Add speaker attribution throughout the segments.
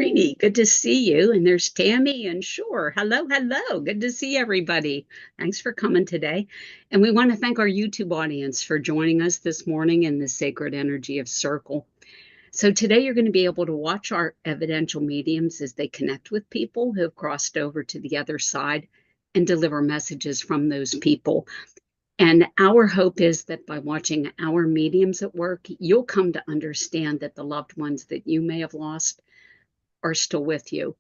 Speaker 1: Rainy, good to see you. And there's Tammy and Shore. Hello, hello. Good to see everybody. Thanks for coming today. And we want to thank our YouTube audience for joining us this morning in the sacred energy of Circle. So today you're going to be able to watch our evidential mediums as they connect with people who have crossed over to the other side and deliver messages from those people. And our hope is that by watching our mediums at work, you'll come to understand that the loved ones that you may have lost are still with you.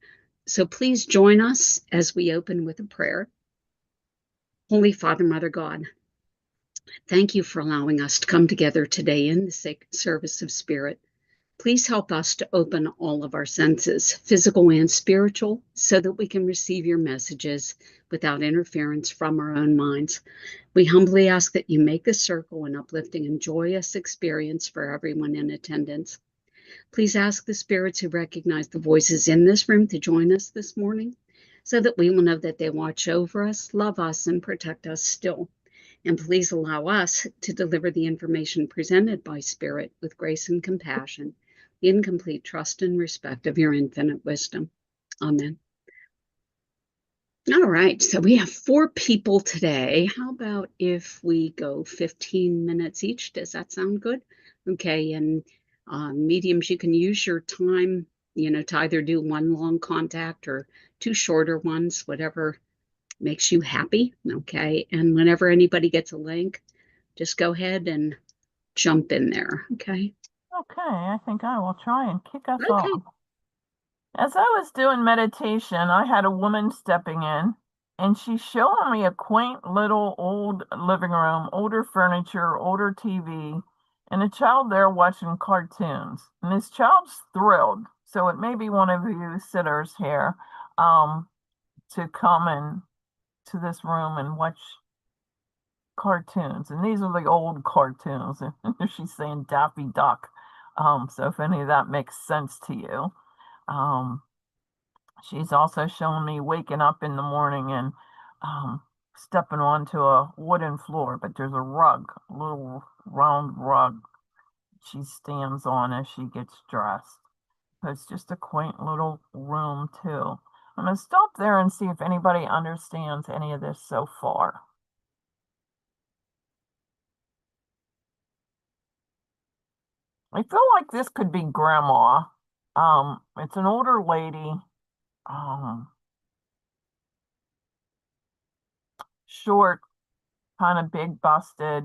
Speaker 1: So please join us as we open with a prayer. Holy Father, Mother God, thank you for allowing us to come together today in the sacred service of spirit. Please help us to open all of our senses, physical and spiritual, so that we can receive your messages without interference from our own minds. We humbly ask that you make this circle an uplifting and joyous experience for everyone in attendance. Please ask the spirits who recognize the voices in this room to join us this morning so that we will know that they watch over us, love us, and protect us still. And please allow us to deliver the information presented by Spirit with grace and compassion, in complete trust and respect of your infinite wisdom. Amen. All right, so we have 4 people today. How about if we go 15 minutes each? Does that sound good? Okay, and mediums, you can use your time, to either do one long contact or 2 shorter ones, whatever makes you happy. Okay, and whenever anybody gets a link, just go ahead and jump in there. Okay.
Speaker 2: Okay, I think I will try and kick us
Speaker 1: Okay.
Speaker 2: off. As I was doing meditation, I had a woman stepping in, and she's showing me a quaint little old living room, older furniture, older TV, and a child there watching cartoons. And this child's thrilled. So it may be one of you sitters here to come in to this room and watch cartoons. And these are the old cartoons. And she's saying Daffy Duck. So if any of that makes sense to you. She's also shown me waking up in the morning and stepping onto a wooden floor, but there's a rug, a little round rug she stands on as she gets dressed. So it's just a quaint little room too. I'm going to stop there and see if anybody understands any of this so far. I feel like this could be grandma. It's an older lady. Short, kind of big busted,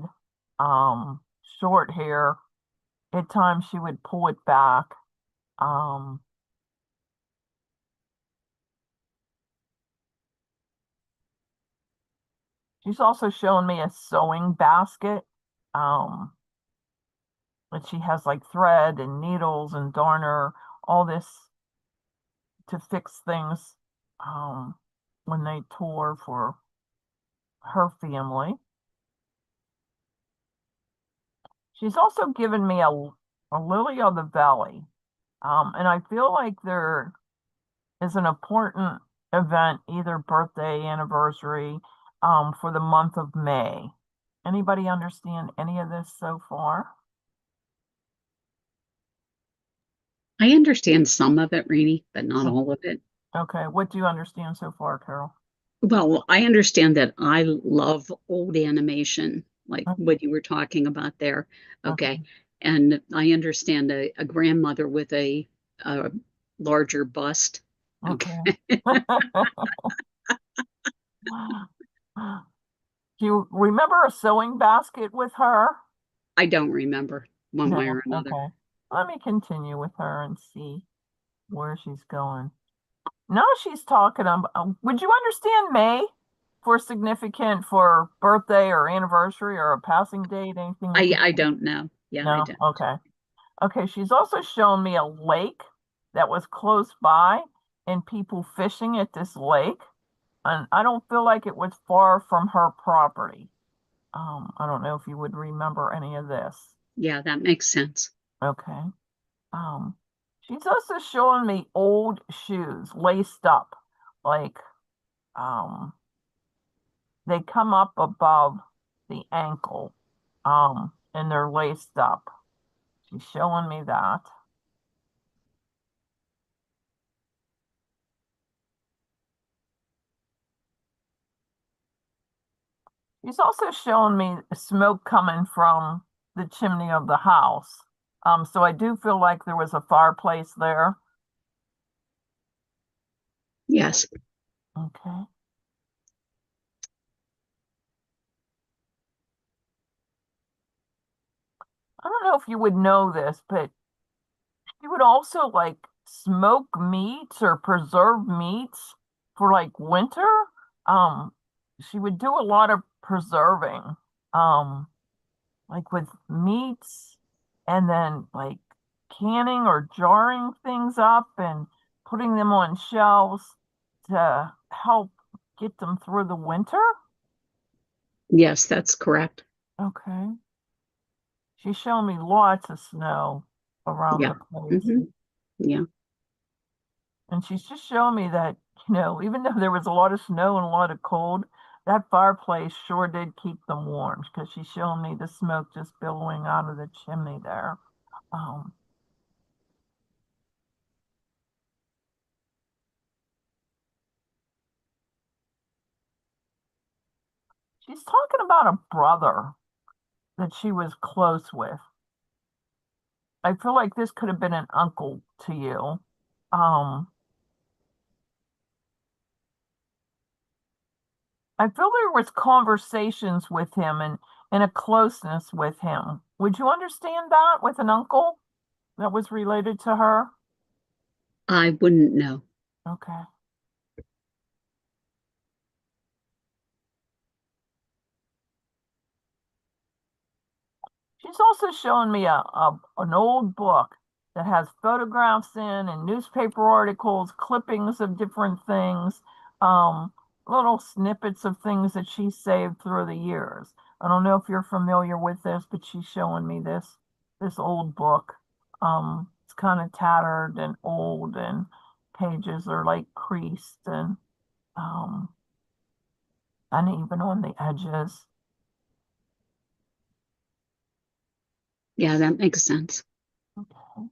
Speaker 2: short hair. At times she would pull it back. She's also shown me a sewing basket. But she has like thread and needles and darner, all this to fix things when they tour for her family. She's also given me a lily of the valley. And I feel like there is an important event, either birthday, anniversary, for the month of May. Anybody understand any of this so far?
Speaker 1: I understand some of it, Rainey, but not all of it.
Speaker 2: Okay, what do you understand so far, Carol?
Speaker 1: Well, I understand that I love old animation, like what you were talking about there. Okay. And I understand a grandmother with a larger bust.
Speaker 2: Okay. Do you remember a sewing basket with her?
Speaker 1: I don't remember one way or another.
Speaker 2: Okay. Let me continue with her and see where she's going. Now she's talking about, would you understand May for significant for birthday or anniversary or a passing date, anything?
Speaker 1: I don't know. Yeah,
Speaker 2: no?
Speaker 1: I don't.
Speaker 2: Okay. Okay, she's also shown me a lake that was close by and people fishing at this lake. And I don't feel like it was far from her property. I don't know if you would remember any of this.
Speaker 1: Yeah, that makes sense.
Speaker 2: Okay. She's also showing me old shoes laced up, like they come up above the ankle, and they're laced up. She's showing me that. She's also showing me smoke coming from the chimney of the house. So I do feel like there was a fireplace there.
Speaker 1: Yes.
Speaker 2: Okay. I don't know if you would know this, but she would also like smoke meats or preserve meats for like winter. Um, she would do a lot of preserving, um, like with meats and then like canning or jarring things up and putting them on shelves to help get them through the winter.
Speaker 1: Yes, that's correct.
Speaker 2: Okay. She's shown me lots of snow around
Speaker 1: Yeah.
Speaker 2: the place.
Speaker 1: Hmm. Yeah.
Speaker 2: And she's just showing me that, even though there was a lot of snow and a lot of cold, that fireplace sure did keep them warm because she's showing me the smoke just billowing out of the chimney there. Um, she's talking about a brother that she was close with. I feel like this could have been an uncle to you. Um, I feel there was conversations with him and a closeness with him. Would you understand that with an uncle that was related to her?
Speaker 1: I wouldn't know.
Speaker 2: Okay. She's also showing me an old book that has photographs in and newspaper articles, clippings of different things, um, little snippets of things that she saved through the years. I don't know if you're familiar with this, but she's showing me this old book. It's kind of tattered and old, and pages are like creased and um, uneven on the edges.
Speaker 1: Yeah, that makes sense.
Speaker 2: Okay.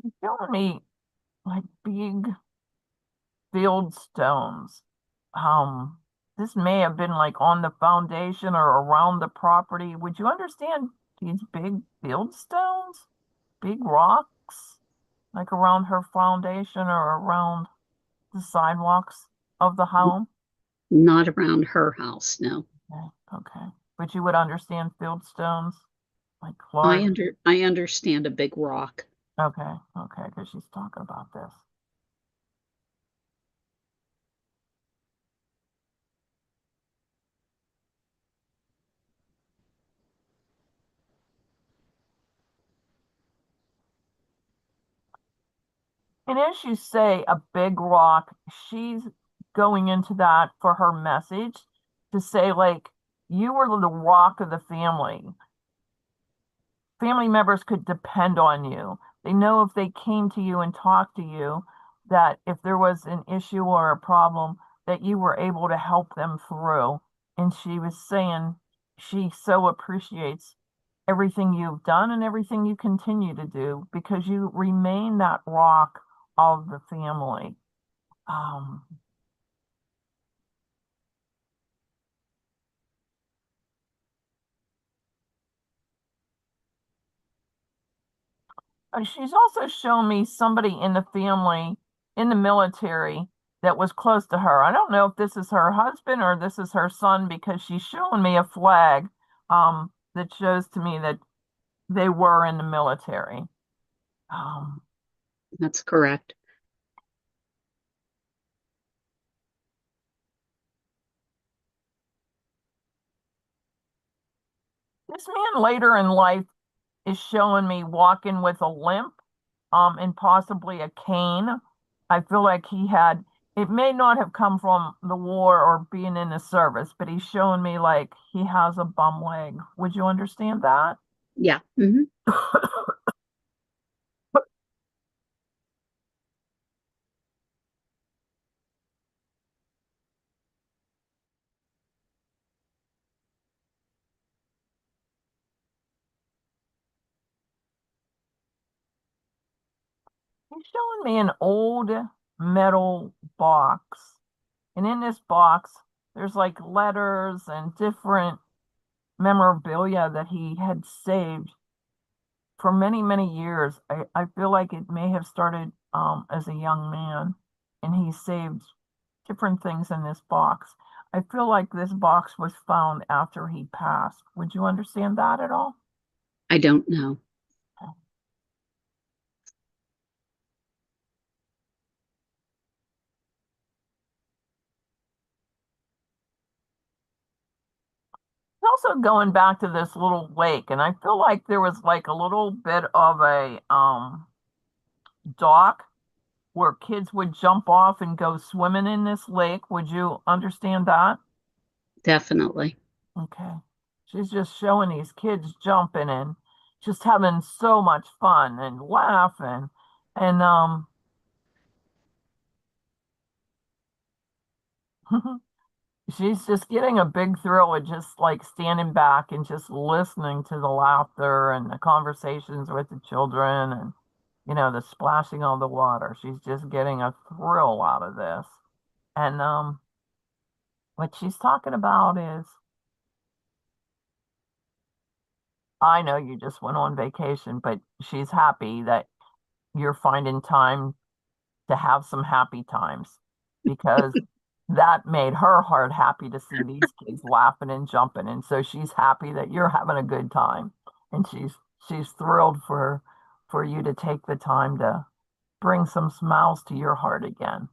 Speaker 2: She's showing me like big field stones. Um, this may have been like on the foundation or around the property. Would you understand these big field stones? Big rocks, like around her foundation or around the sidewalks of the home?
Speaker 1: Not around her house, no.
Speaker 2: Okay, okay. But you would understand field stones, like
Speaker 1: I
Speaker 2: large.
Speaker 1: understand a big rock.
Speaker 2: Okay, okay, because she's talking about this. And as you say, a big rock, she's going into that for her message to say, like, you were the rock of the family. Family members could depend on you. They know if they came to you and talked to you, that if there was an issue or a problem, that you were able to help them through. And she was saying she so appreciates everything you've done and everything you continue to do because you remain that rock of the family. Um, and she's also shown me somebody in the family in the military that was close to her. I don't know if this is her husband or this is her son because she's showing me a flag that shows to me that they were in the military. Um,
Speaker 1: That's correct.
Speaker 2: this man later in life is showing me walking with a limp, and possibly a cane. I feel like it may not have come from the war or being in the service, but he's showing me like he has a bum leg. Would you understand that?
Speaker 1: Yeah. Hmm.
Speaker 2: He He's showing me an old metal box. And in this box, there's like letters and different memorabilia that he had saved for many, many years. I feel like it may have started as a young man, and he saved different things in this box. I feel like this box was found after he passed. Would you understand that at all?
Speaker 1: I don't know.
Speaker 2: Also going back to this little lake, and I feel like there was like a little bit of a dock where kids would jump off and go swimming in this lake. Would you understand that?
Speaker 1: Definitely.
Speaker 2: Okay. She's just showing these kids jumping and just having so much fun and laughing. And she's just getting a big thrill of just like standing back and just listening to the laughter and the conversations with the children and the splashing of the water. She's just getting a thrill out of this. And what she's talking about is, I know you just went on vacation, but she's happy that you're finding time to have some happy times because that made her heart happy to see these kids laughing and jumping. And so she's happy that you're having a good time. And she's thrilled for you to take the time to bring some smiles to your heart again.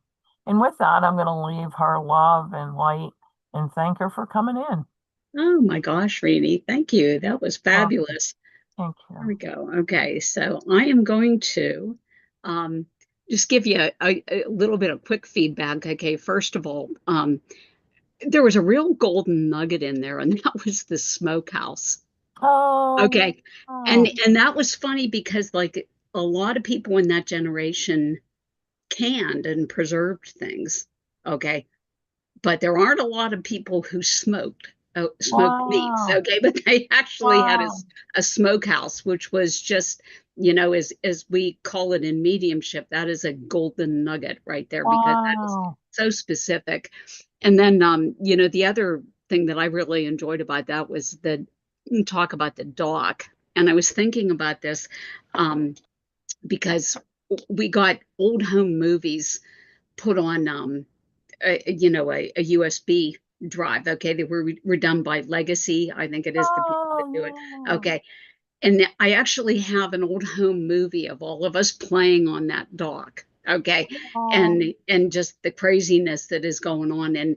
Speaker 2: And with that, I'm going to leave her love and light and thank her for coming in.
Speaker 1: Oh my gosh, Rini, thank you. That was
Speaker 2: Well,
Speaker 1: fabulous.
Speaker 2: thank
Speaker 1: There we
Speaker 2: you.
Speaker 1: go. Okay, so I am going to um, just give you a little bit of quick feedback. Okay, first of all, there was a real golden nugget in there, and that was the smokehouse.
Speaker 2: Oh,
Speaker 1: Okay, and
Speaker 2: oh,
Speaker 1: and that was funny because like a lot of people in that generation canned and preserved things. Okay, but there aren't a lot of people who smoked meats.
Speaker 2: wow,
Speaker 1: Okay, but they actually had
Speaker 2: wow,
Speaker 1: a smokehouse, which was just, as we call it in mediumship, that is a golden nugget right there because that is
Speaker 2: wow.
Speaker 1: so specific. And then the other thing that I really enjoyed about that was the talk about the dock. And I was thinking about this um because we got old home movies put on a USB drive. Okay, they were done by Legacy. I think it is the people that do it.
Speaker 2: Oh,
Speaker 1: Okay, and I actually have an old home movie of all of us playing on that dock. Okay,
Speaker 2: yeah. Oh,
Speaker 1: and just the craziness that is going on. And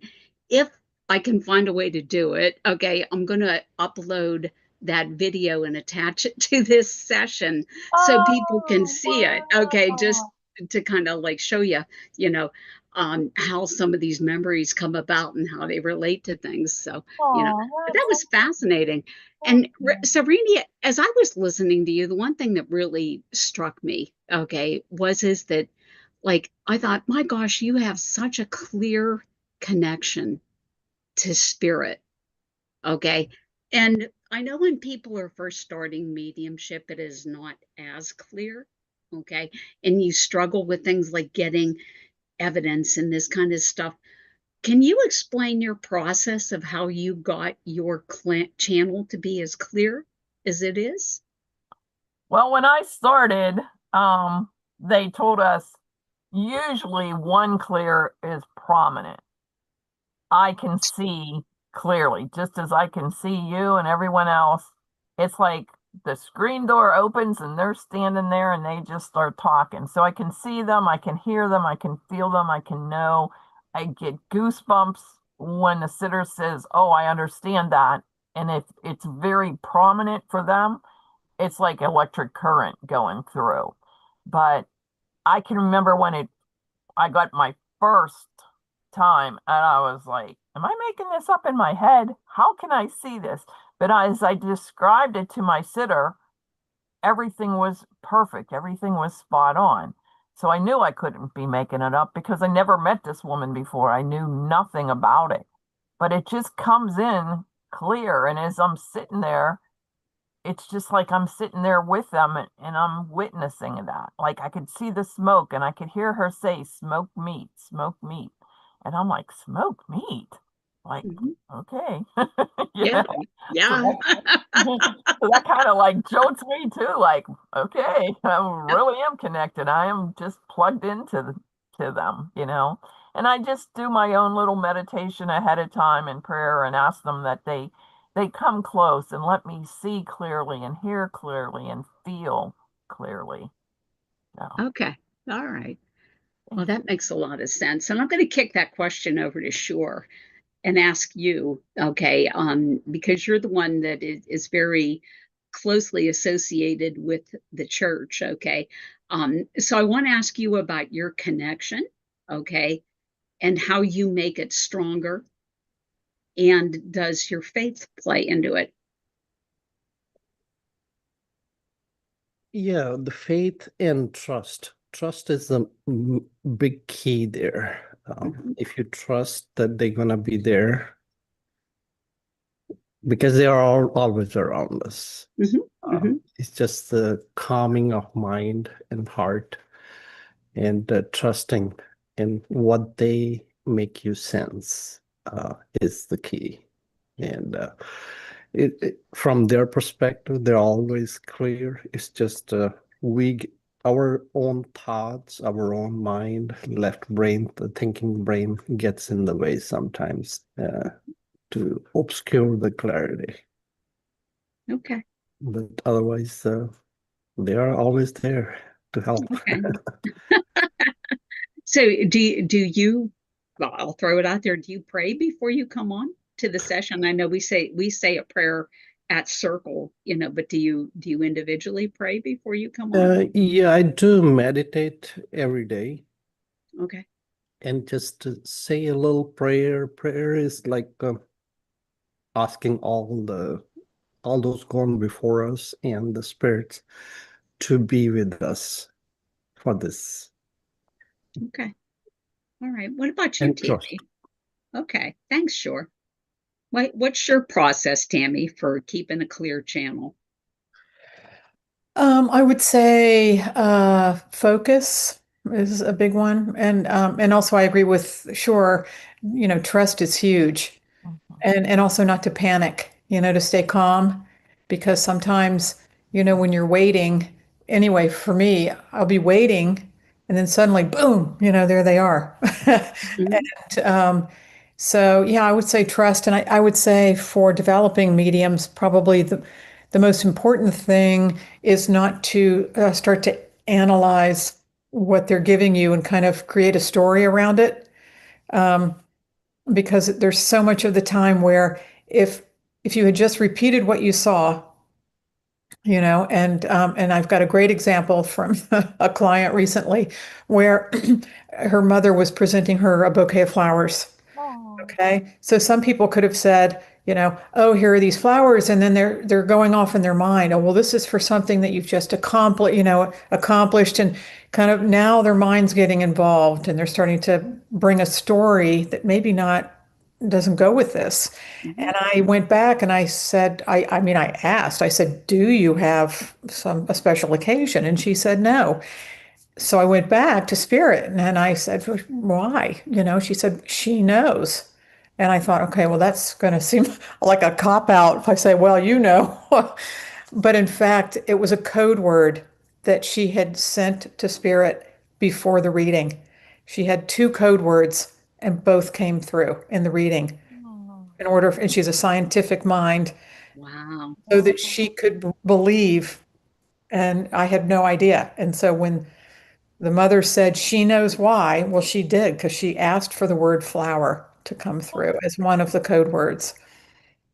Speaker 1: if I can find a way to do it, okay, I'm gonna upload that video and attach it to this session so people can
Speaker 2: oh,
Speaker 1: see it. Okay, just
Speaker 2: wow.
Speaker 1: to kind of like show you, you know, how some of these memories come about and how they relate to things. So,
Speaker 2: Oh,
Speaker 1: but that
Speaker 2: that's
Speaker 1: was fascinating.
Speaker 2: thank
Speaker 1: And
Speaker 2: you.
Speaker 1: Serena, as I was listening to you, the one thing that really struck me, okay, was is that like I thought, my gosh, you have such a clear connection to spirit, okay? And I know when people are first starting mediumship, it is not as clear, okay? And you struggle with things like getting evidence and this kind of stuff. Can you explain your process of how you got your channel to be as clear as it is?
Speaker 2: Well, when I started, they told us usually one clear is prominent. I can see clearly, just as I can see you and everyone else. It's like the screen door opens and they're standing there and they just start talking. So I can see them, I can hear them, I can feel them, I can know. I get goosebumps when the sitter says, "Oh, I understand that." And if it's very prominent for them, it's like electric current going through. But I can remember when I got my first time and I was like, am I making this up in my head? How can I see this? But as I described it to my sitter, everything was perfect. Everything was spot on. So I knew I couldn't be making it up because I never met this woman before. I knew nothing about it. But it just comes in clear. And as I'm sitting there, it's just like I'm sitting there with them and I'm witnessing that. Like I could see the smoke and I could hear her say, smoke meat, smoke meat. And I'm like, smoke meat? Like,
Speaker 1: Mhm.
Speaker 2: okay.
Speaker 1: Yeah.
Speaker 2: Yeah. So
Speaker 1: Yeah.
Speaker 2: that, so that kind of like jolts me too. Like, okay, I really am connected. I am just plugged into to them, you know. And I just do my own little meditation ahead of time in prayer and ask them that they come close and let me see clearly and hear clearly and feel clearly. So
Speaker 1: Okay. All right. Well,
Speaker 2: thank
Speaker 1: that makes a lot of sense. And I'm going to kick that question over to Shore and ask you, okay, because you're the one that is very closely associated with the church, okay? So I want to ask you about your connection, okay, and how you make it stronger. And does your faith play into it?
Speaker 3: Yeah, the faith and trust. Trust is the big key there.
Speaker 1: Mhm,
Speaker 3: If you trust that they're gonna be there, because they are always around us.
Speaker 1: mhm, mhm.
Speaker 3: It's just the calming of mind and heart, and trusting in what they make you sense is the key. And from their perspective, they're always clear. It's just our own thoughts, our own mind, left brain, the thinking brain gets in the way sometimes to obscure the clarity.
Speaker 1: Okay,
Speaker 3: But otherwise, they are always there to help.
Speaker 1: okay. So do you, well, I'll throw it out there. Do you pray before you come on to the session? I know we say a prayer at circle, but do you individually pray before you come on?
Speaker 3: Yeah, I do meditate every day
Speaker 1: Okay.
Speaker 3: and just to say a little prayer. Prayer is like asking all those gone before us and the spirits to be with us for this
Speaker 1: Okay. All right. What about you,
Speaker 3: and trust.
Speaker 1: Tammy? Okay. Thanks, Sure. What's your process, Tammy, for keeping a clear channel?
Speaker 4: I would say focus is a big one, and also I agree with Shore. Trust is huge,
Speaker 2: you.
Speaker 4: and also not to panic. To stay calm, because sometimes when you're waiting. Anyway, for me, I'll be waiting, and then suddenly, boom! There they are.
Speaker 1: Mhm.
Speaker 4: And so, yeah, I would say trust, and I would say for developing mediums, probably the most important thing is not to start to analyze what they're giving you and kind of create a story around it. Um, because there's so much of the time where if if you had just repeated what you saw, and I've got a great example from a client recently where her mother was presenting her a bouquet of flowers.
Speaker 2: Oh,
Speaker 4: Okay. So some people could have said, oh, here are these flowers, and then they're going off in their mind. Oh, well, this is for something that you've just accomplished, and kind of now their mind's getting involved and they're starting to bring a story that maybe not doesn't go with this.
Speaker 1: Mhm.
Speaker 4: And I went back and I said, I mean, I asked, I said, do you have a special occasion? And she said, no. So I went back to Spirit and I said, why? She said, she knows. And I thought, okay, well, that's going to seem like a cop out if I say, well, But in fact, it was a code word that she had sent to Spirit before the reading. She had two code words and both came through in the reading
Speaker 2: oh,
Speaker 4: and she's a scientific mind,
Speaker 1: Wow.
Speaker 4: so that she could believe. And I had no idea. And so when the mother said she knows why. Well, she did because she asked for the word flower to come through as one of the code words.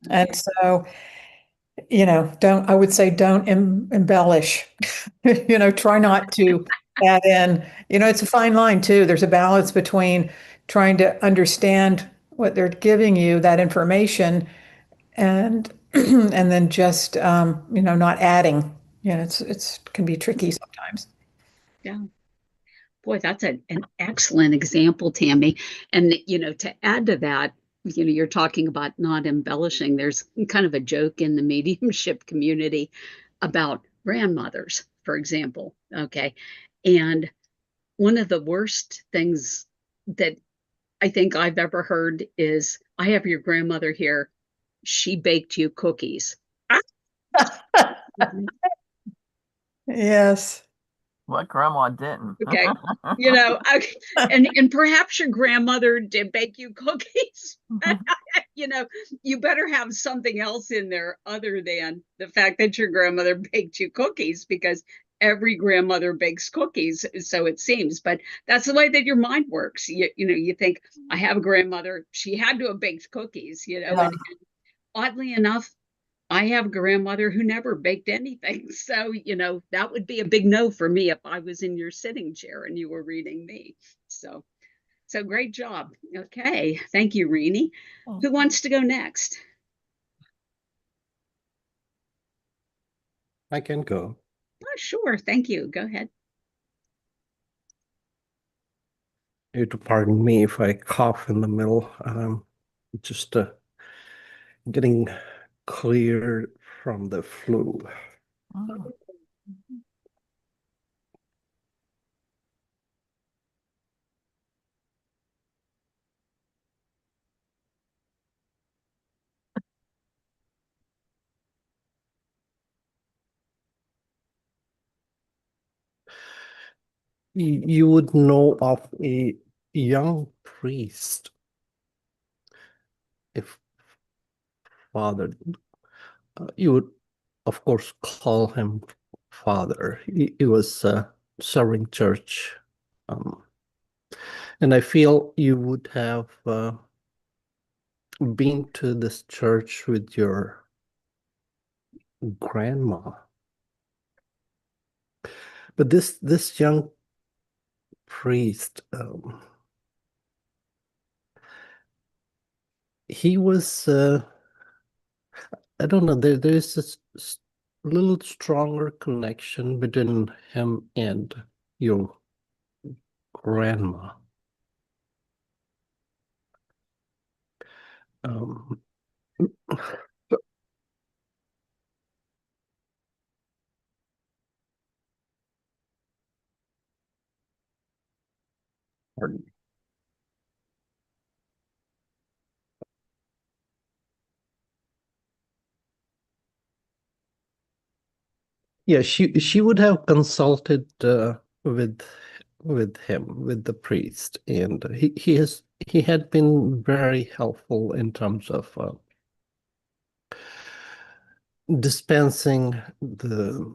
Speaker 4: And
Speaker 1: Okay.
Speaker 4: so, I would say don't embellish, try not to add in, it's a fine line too. There's a balance between trying to understand what they're giving you, that information, and and then just, not adding. It's can be tricky sometimes.
Speaker 1: Yeah. Boy, that's an excellent example, Tammy. And to add to that, you're talking about not embellishing. There's kind of a joke in the mediumship community about grandmothers, for example. Okay. And one of the worst things that I think I've ever heard is, I have your grandmother here. She baked you cookies.
Speaker 4: Yes.
Speaker 2: What grandma didn't?
Speaker 1: Okay. And perhaps your grandmother did bake you cookies. You better have something else in there other than the fact that your grandmother baked you cookies, because every grandmother bakes cookies, so it seems. But that's the way that your mind works. You think, I have a grandmother, she had to have baked cookies,
Speaker 4: Yeah.
Speaker 1: and oddly enough, I have a grandmother who never baked anything. So, that would be a big no for me if I was in your sitting chair and you were reading me. So great job. Okay. Thank you, Renee. Who wants to go next?
Speaker 3: I can go.
Speaker 1: Oh, sure. Thank you. Go ahead.
Speaker 3: You have to pardon me if I cough in the middle. Just getting cleared from the flu.
Speaker 2: Oh.
Speaker 3: You would know of a young priest, if father, you would, of course, call him father. He was serving church. Um, and I feel you would have been to this church with your grandma. But this young priest, he was I don't know, there's this little stronger connection between him and your grandma. Um, pardon. Yeah, she would have consulted with him, with the priest, and he had been very helpful in terms of dispensing the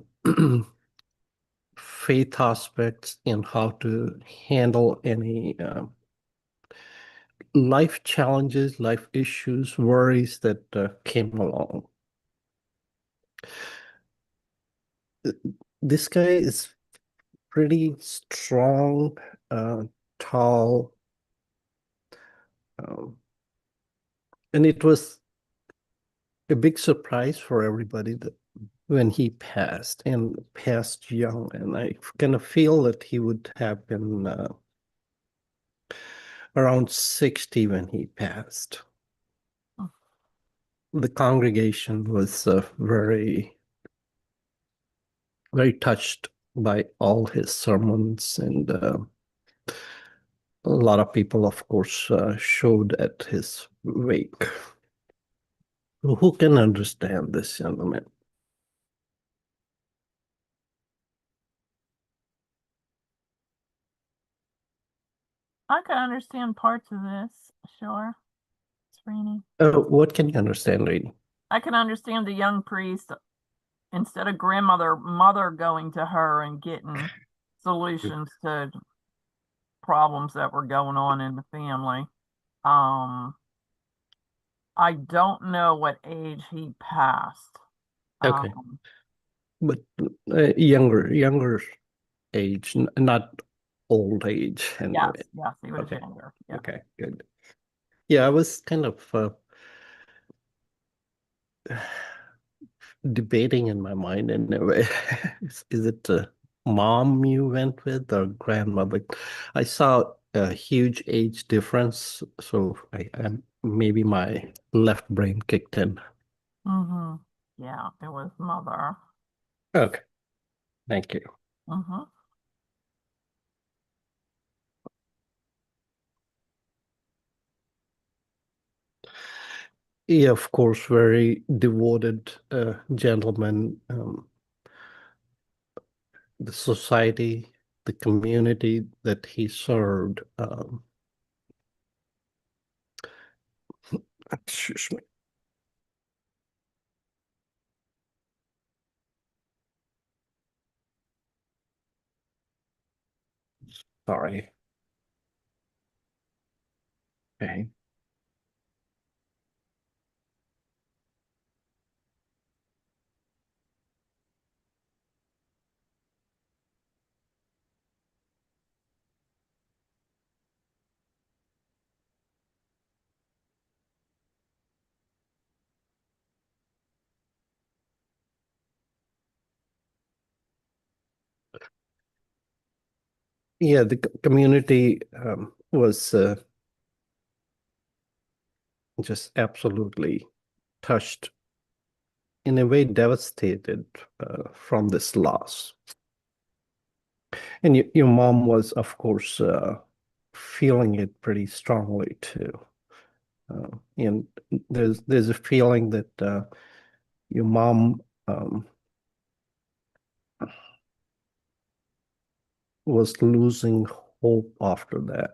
Speaker 3: faith aspects and how to handle any life challenges, life issues, worries that came along. This guy is pretty strong, tall, um, and it was a big surprise for everybody that when he passed, and passed young, and I kind of feel that he would have been around 60 when he passed. The congregation was very touched by all his sermons, and a lot of people, of course, showed at his wake. Who can understand this gentleman?
Speaker 2: I can understand parts of this, sure. Srini.
Speaker 3: What can you understand, lady?
Speaker 2: I can understand the young priest, instead of mother going to her and getting solutions to problems that were going on in the family. I don't know what age he passed.
Speaker 3: Okay, but younger age, not old age. Anyway.
Speaker 2: Yes, he was
Speaker 3: Okay.
Speaker 2: younger. Yeah.
Speaker 3: Okay, good. Yeah, I was kind of debating in my mind in a way. Is it mom you went with or grandma? But I saw a huge age difference, so I maybe my left brain kicked in.
Speaker 2: Mm-hmm. Yeah, it was mother.
Speaker 3: Okay, thank you.
Speaker 2: Mm-hmm.
Speaker 3: Yeah, of course, very devoted gentleman. The society, the community that he served. Excuse me. Sorry. Okay. Yeah, the community was just absolutely touched, in a way, devastated from this loss. And your mom was, of course, feeling it pretty strongly too. And there's a feeling that your mom was losing hope after that.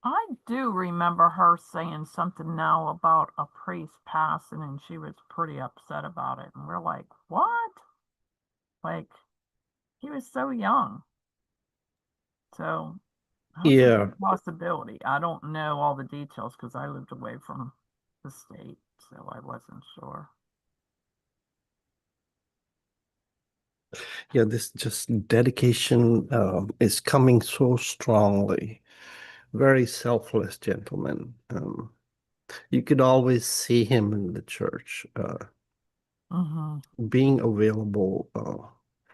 Speaker 2: I do remember her saying something now about a priest passing, and she was pretty upset about it. And we're like, what? Like, he was so young. So I hope it's
Speaker 3: Yeah,
Speaker 2: a possibility. I don't know all the details because I lived away from the state, so I wasn't sure.
Speaker 3: yeah, this just dedication is coming so strongly. Very selfless gentleman. You could always see him in the church,
Speaker 2: Mm-hmm.
Speaker 3: being available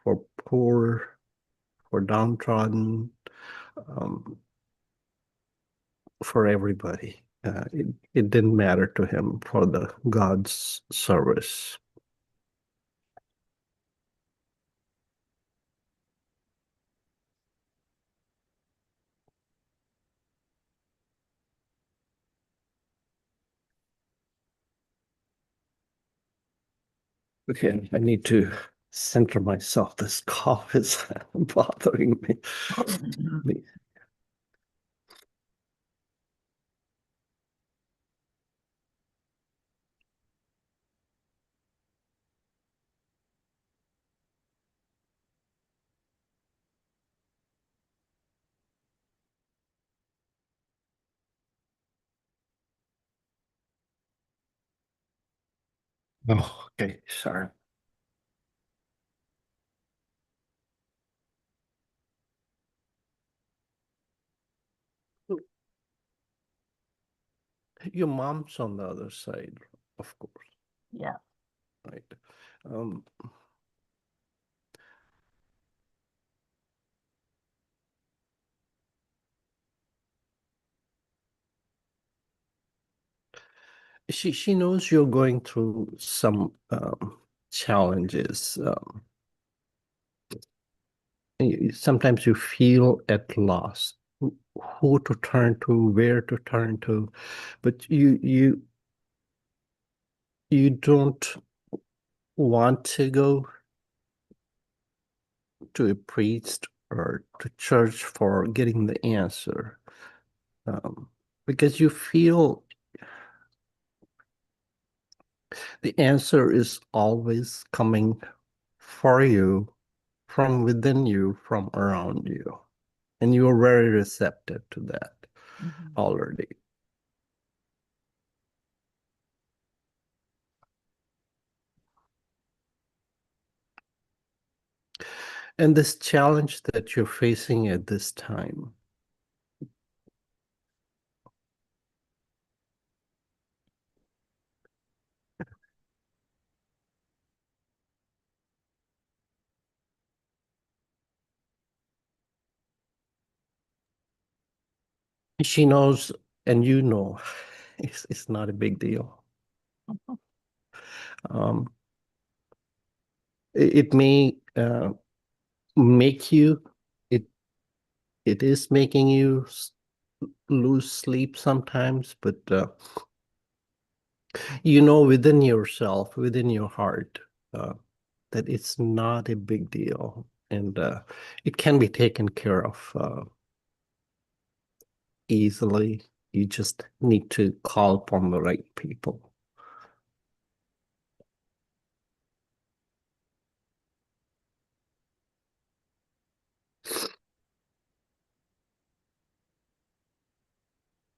Speaker 3: for poor, for downtrodden, um, for everybody. It didn't matter to him for the God's service. Okay, I need to center myself. This cough is bothering me. Oh, okay, sorry. Your mom's on the other side, of course,
Speaker 2: Yeah.
Speaker 3: right? Um, she knows you're going through some challenges. Sometimes you feel at loss, who to turn to, where to turn to, but you don't want to go to a priest or to church for getting the answer, because you feel the answer is always coming for you from within you, from around you. And you are very receptive to that
Speaker 2: Mm-hmm.
Speaker 3: already. And this challenge that you're facing at this time, She knows, and you know, it's not a big deal. Um, it may make you, it it is making you lose sleep sometimes, but you know within yourself, within your heart, that it's not a big deal, and it can be taken care of easily. You just need to call upon the right people.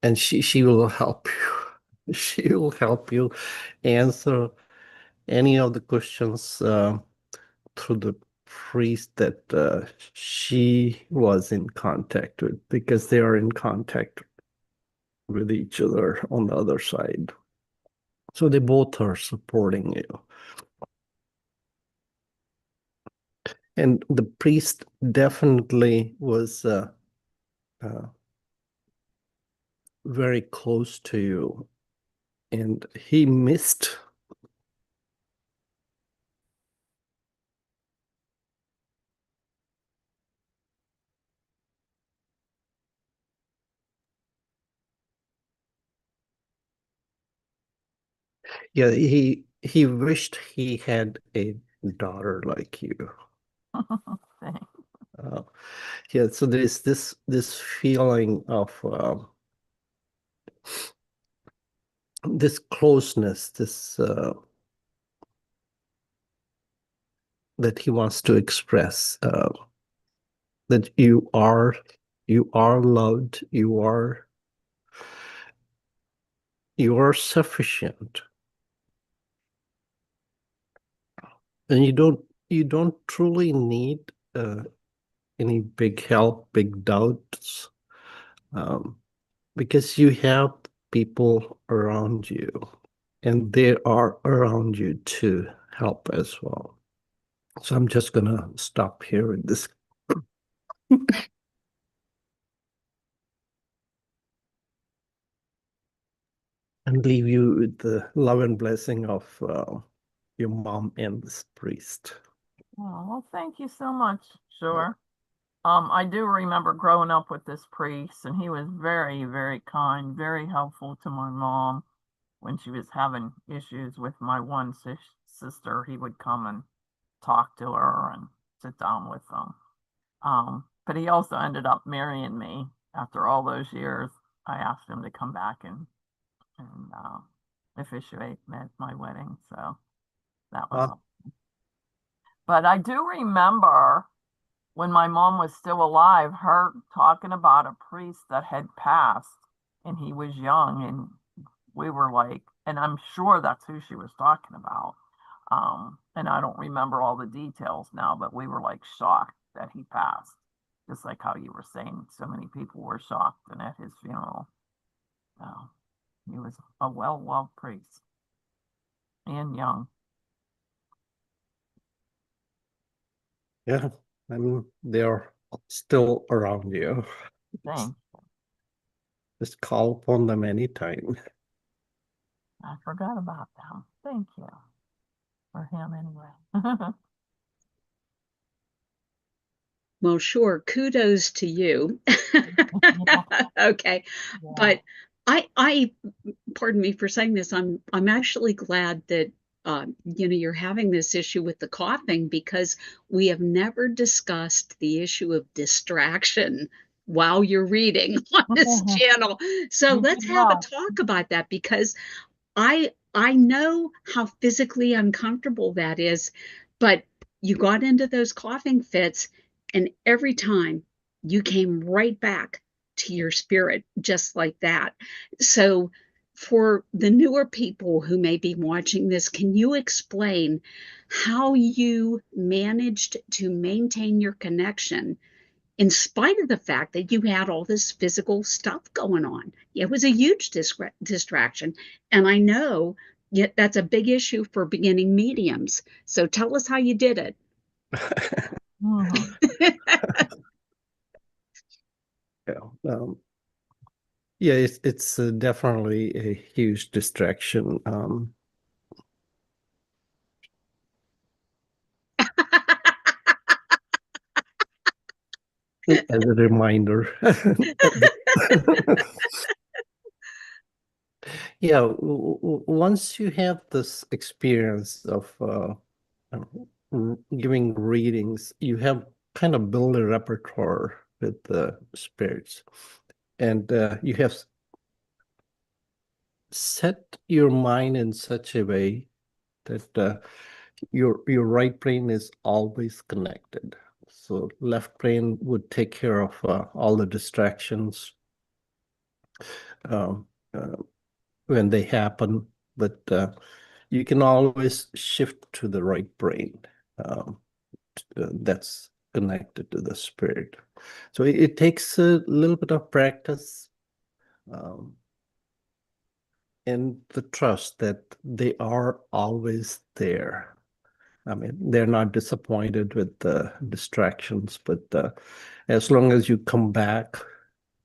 Speaker 3: And she will help you. She will help you answer any of the questions through the priest that she was in contact with, because they are in contact with each other on the other side. So they both are supporting you. And the priest definitely was very close to you, and he missed. Yeah, he wished he had a daughter like you.
Speaker 2: Thanks.
Speaker 3: Yeah, so there's this feeling of this closeness, this that he wants to express, that you are loved, you are sufficient, and you don't truly need any big help, big doubts, because you have people around you, and they are around you to help as well. So I'm just gonna stop here with this. And leave you with the love and blessing of your mom and this priest.
Speaker 2: Oh, well, thank you so much. Sure. I do remember growing up with this priest, and he was very, very kind, very helpful to my mom when she was having issues with my one sister. He would come and talk to her and sit down with them. But he also ended up marrying me after all those years. I asked him to come back and officiate at my wedding, so that was. But I do remember when my mom was still alive, her talking about a priest that had passed and he was young, and we were like, and I'm sure that's who she was talking about. And I don't remember all the details now, but we were like shocked that he passed, just like how you were saying so many people were shocked and at his funeral. He was a well-loved priest and young.
Speaker 3: Yeah, I mean, they're still around you.
Speaker 2: Thanks.
Speaker 3: Just call upon them anytime.
Speaker 2: I forgot about them. Thank you for him anyway.
Speaker 1: Well, sure. Kudos to you. Okay.
Speaker 2: Yeah.
Speaker 1: But I pardon me for saying this, I'm actually glad that you're having this issue with the coughing, because we have never discussed the issue of distraction while you're reading on this channel. So let's have a talk about that, because I know how physically uncomfortable that is, but you got into those coughing fits, and every time you came right back to your spirit, just like that. So, for the newer people who may be watching this, can you explain how you managed to maintain your connection in spite of the fact that you had all this physical stuff going on? It was a huge distraction. And I know that's a big issue for beginning mediums. So tell us how you did it.
Speaker 2: Mhm.
Speaker 3: Yeah. Yeah, it's definitely a huge distraction. As a reminder. Yeah, once you have this experience of giving readings, you have kind of built a repertoire with the spirits, and you have set your mind in such a way that your right brain is always connected. So left brain would take care of all the distractions um, uh, when they happen, but you can always shift to the right brain um, that's connected to the spirit. So it takes a little bit of practice um, and the trust that they are always there. I mean, they're not disappointed with the distractions, but as long as you come back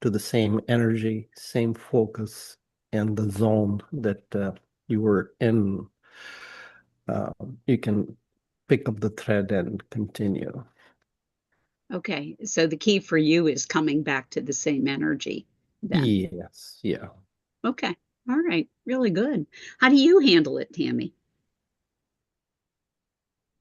Speaker 3: to the same energy, same focus, and the zone that you were in, you can pick up the thread and continue.
Speaker 1: Okay, so the key for you is coming back to the same energy then.
Speaker 3: Yes, yeah.
Speaker 1: Okay, all right, really good. How do you handle it, Tammy?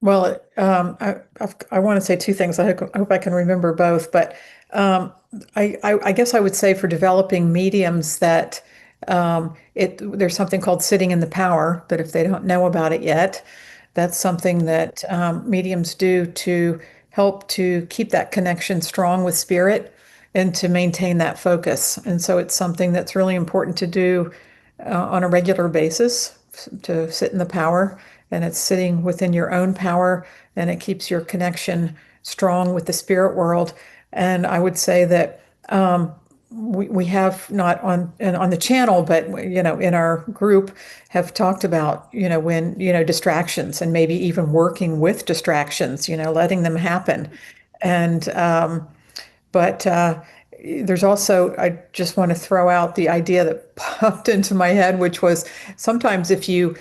Speaker 4: Well, I want to say two things. I hope I can remember both, but I guess I would say for developing mediums that there's something called sitting in the power, that if they don't know about it yet, that's something that mediums do to help to keep that connection strong with spirit and to maintain that focus. And so it's something that's really important to do on a regular basis, to sit in the power, and it's sitting within your own power, and it keeps your connection strong with the spirit world. And I would say that we have not on the channel, but in our group have talked about when distractions, and maybe even working with distractions, letting them happen. And but there's also, I just want to throw out the idea that popped into my head, which was sometimes if you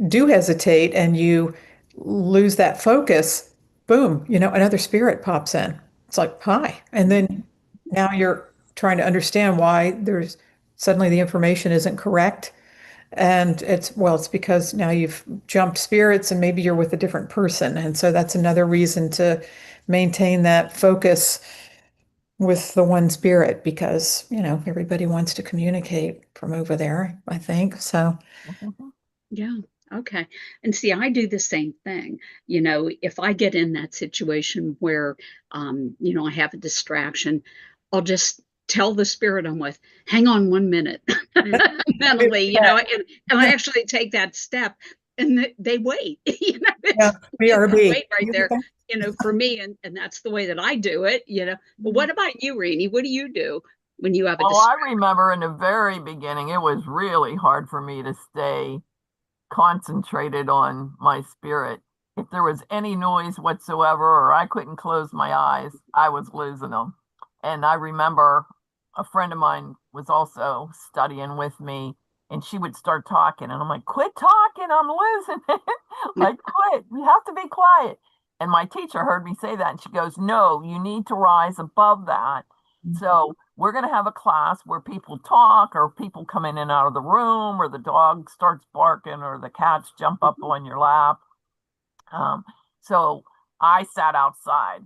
Speaker 4: do hesitate and you lose that focus, boom, another spirit pops in. It's like, hi. And then now you're trying to understand why there's suddenly the information isn't correct. And it's because now you've jumped spirits and maybe you're with a different person. And so that's another reason to maintain that focus with the one spirit, because everybody wants to communicate from over there, I think. So
Speaker 1: Yeah. Okay. And see, I do the same thing. If I get in that situation where, I have a distraction, I'll just tell the spirit I'm with, hang on 1 minute mentally, and I actually take that step and they wait,
Speaker 4: yeah,
Speaker 1: they
Speaker 4: BRB.
Speaker 1: wait right there, for me. And that's the way that I do it, But what about you, Renee? What do you do when you have a
Speaker 2: Oh, I
Speaker 1: distraction?
Speaker 2: remember in the very beginning, it was really hard for me to stay concentrated on my spirit. If there was any noise whatsoever, or I couldn't close my eyes, I was losing them. And I remember a friend of mine was also studying with me, and she would start talking, and I'm like, quit talking, I'm losing it. Like, quit, you have to be quiet. And my teacher heard me say that, and she goes, no, you need to rise above that. So we're going to have a class where people talk, or people come in and out of the room, or the dog starts barking, or the cats jump up on your lap. Um, so I sat outside,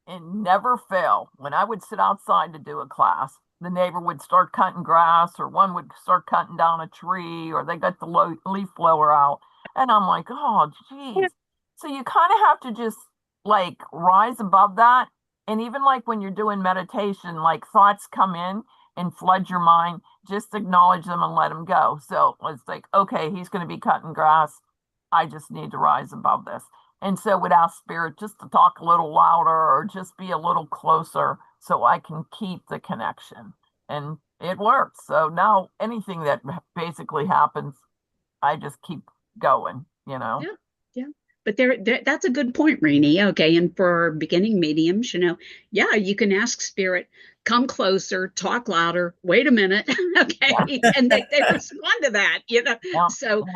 Speaker 2: and never fail. When I would sit outside to do a class, the neighbor would start cutting grass, or one would start cutting down a tree, or they got the leaf blower out. And I'm like, oh, geez. So you kind of have to just like rise above that. And even like when you're doing meditation, like thoughts come in and flood your mind, just acknowledge them and let them go. So it's like, okay, he's going to be cutting grass. I just need to rise above this. And so would ask spirit just to talk a little louder, or just be a little closer, so I can keep the connection. And it works. So now anything that basically happens, I just keep going.
Speaker 1: Yeah, yeah. But that's a good point, Rainey. Okay, and for beginning mediums, yeah, you can ask spirit come closer, talk louder, wait a minute, okay? And they respond to that, you know?
Speaker 2: Yeah.
Speaker 1: So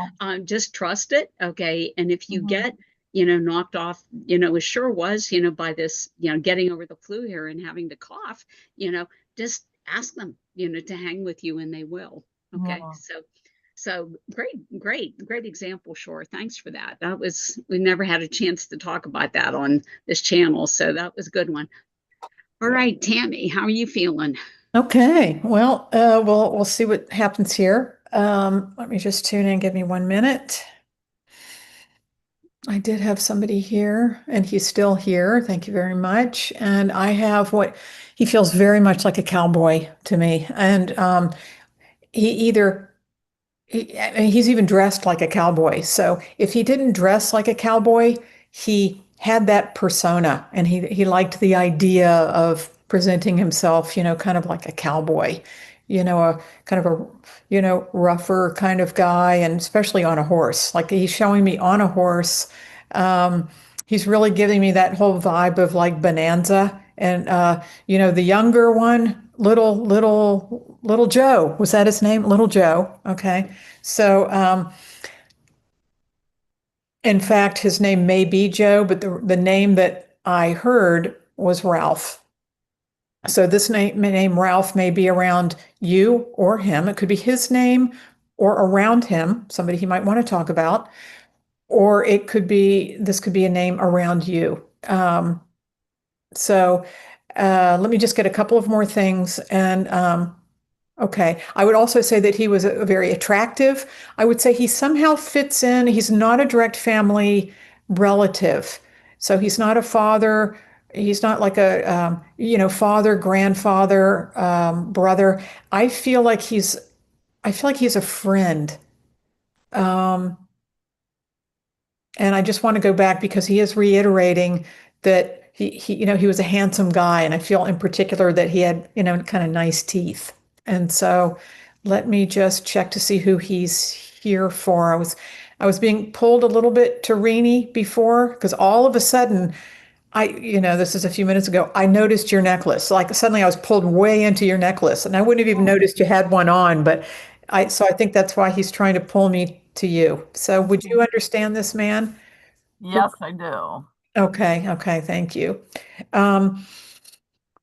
Speaker 1: just trust it, okay? And if you
Speaker 2: Mhm.
Speaker 1: get, you know, knocked off, you know, it sure was, you know, by this, you know, getting over the flu here and having to cough, you know, just ask them, you know, to hang with you and they will, okay?
Speaker 2: Yeah.
Speaker 1: So great example, Shore. Thanks for that. We never had a chance to talk about that on this channel, so that was a good one. All right, Tammy, how are you feeling?
Speaker 4: Okay, well, we'll see what happens here. Let me just tune in. Give me 1 minute. I did have somebody here, and he's still here. Thank you very much. And I have what he feels very much like a cowboy to me, and he either I mean, he's even dressed like a cowboy. So if he didn't dress like a cowboy, he had that persona, and he liked the idea of presenting himself, you know, kind of like a cowboy, you know, a kind of a, you know, rougher kind of guy, and especially on a horse. Like he's showing me on a horse. Um, he's really giving me that whole vibe of like Bonanza. And you know, the younger one, little Joe, was that his name? Little Joe. Okay. So, in fact, his name may be Joe, but the name that I heard was Ralph. So this name Ralph may be around you or him. It could be his name or around him, somebody he might want to talk about, or this could be a name around you. So let me just get a couple of more things. And okay. I would also say that he was a very attractive. I would say he somehow fits in. He's not a direct family relative. So he's not a father. He's not like a, you know, father, grandfather, brother. I feel like I feel like he's a friend. Um, and I just want to go back because he is reiterating that you know, he was a handsome guy. And I feel in particular that he had, you know, kind of nice teeth. And so let me just check to see who he's here for. I was being pulled a little bit to Rini before because all of a sudden you know, this is a few minutes ago, I noticed your necklace. Like suddenly I was pulled way into your necklace and I wouldn't have even noticed you had one on, but so I think that's why he's trying to pull me to you. So would you understand this man?
Speaker 2: Yes, I do.
Speaker 4: Okay, okay, thank you. Um,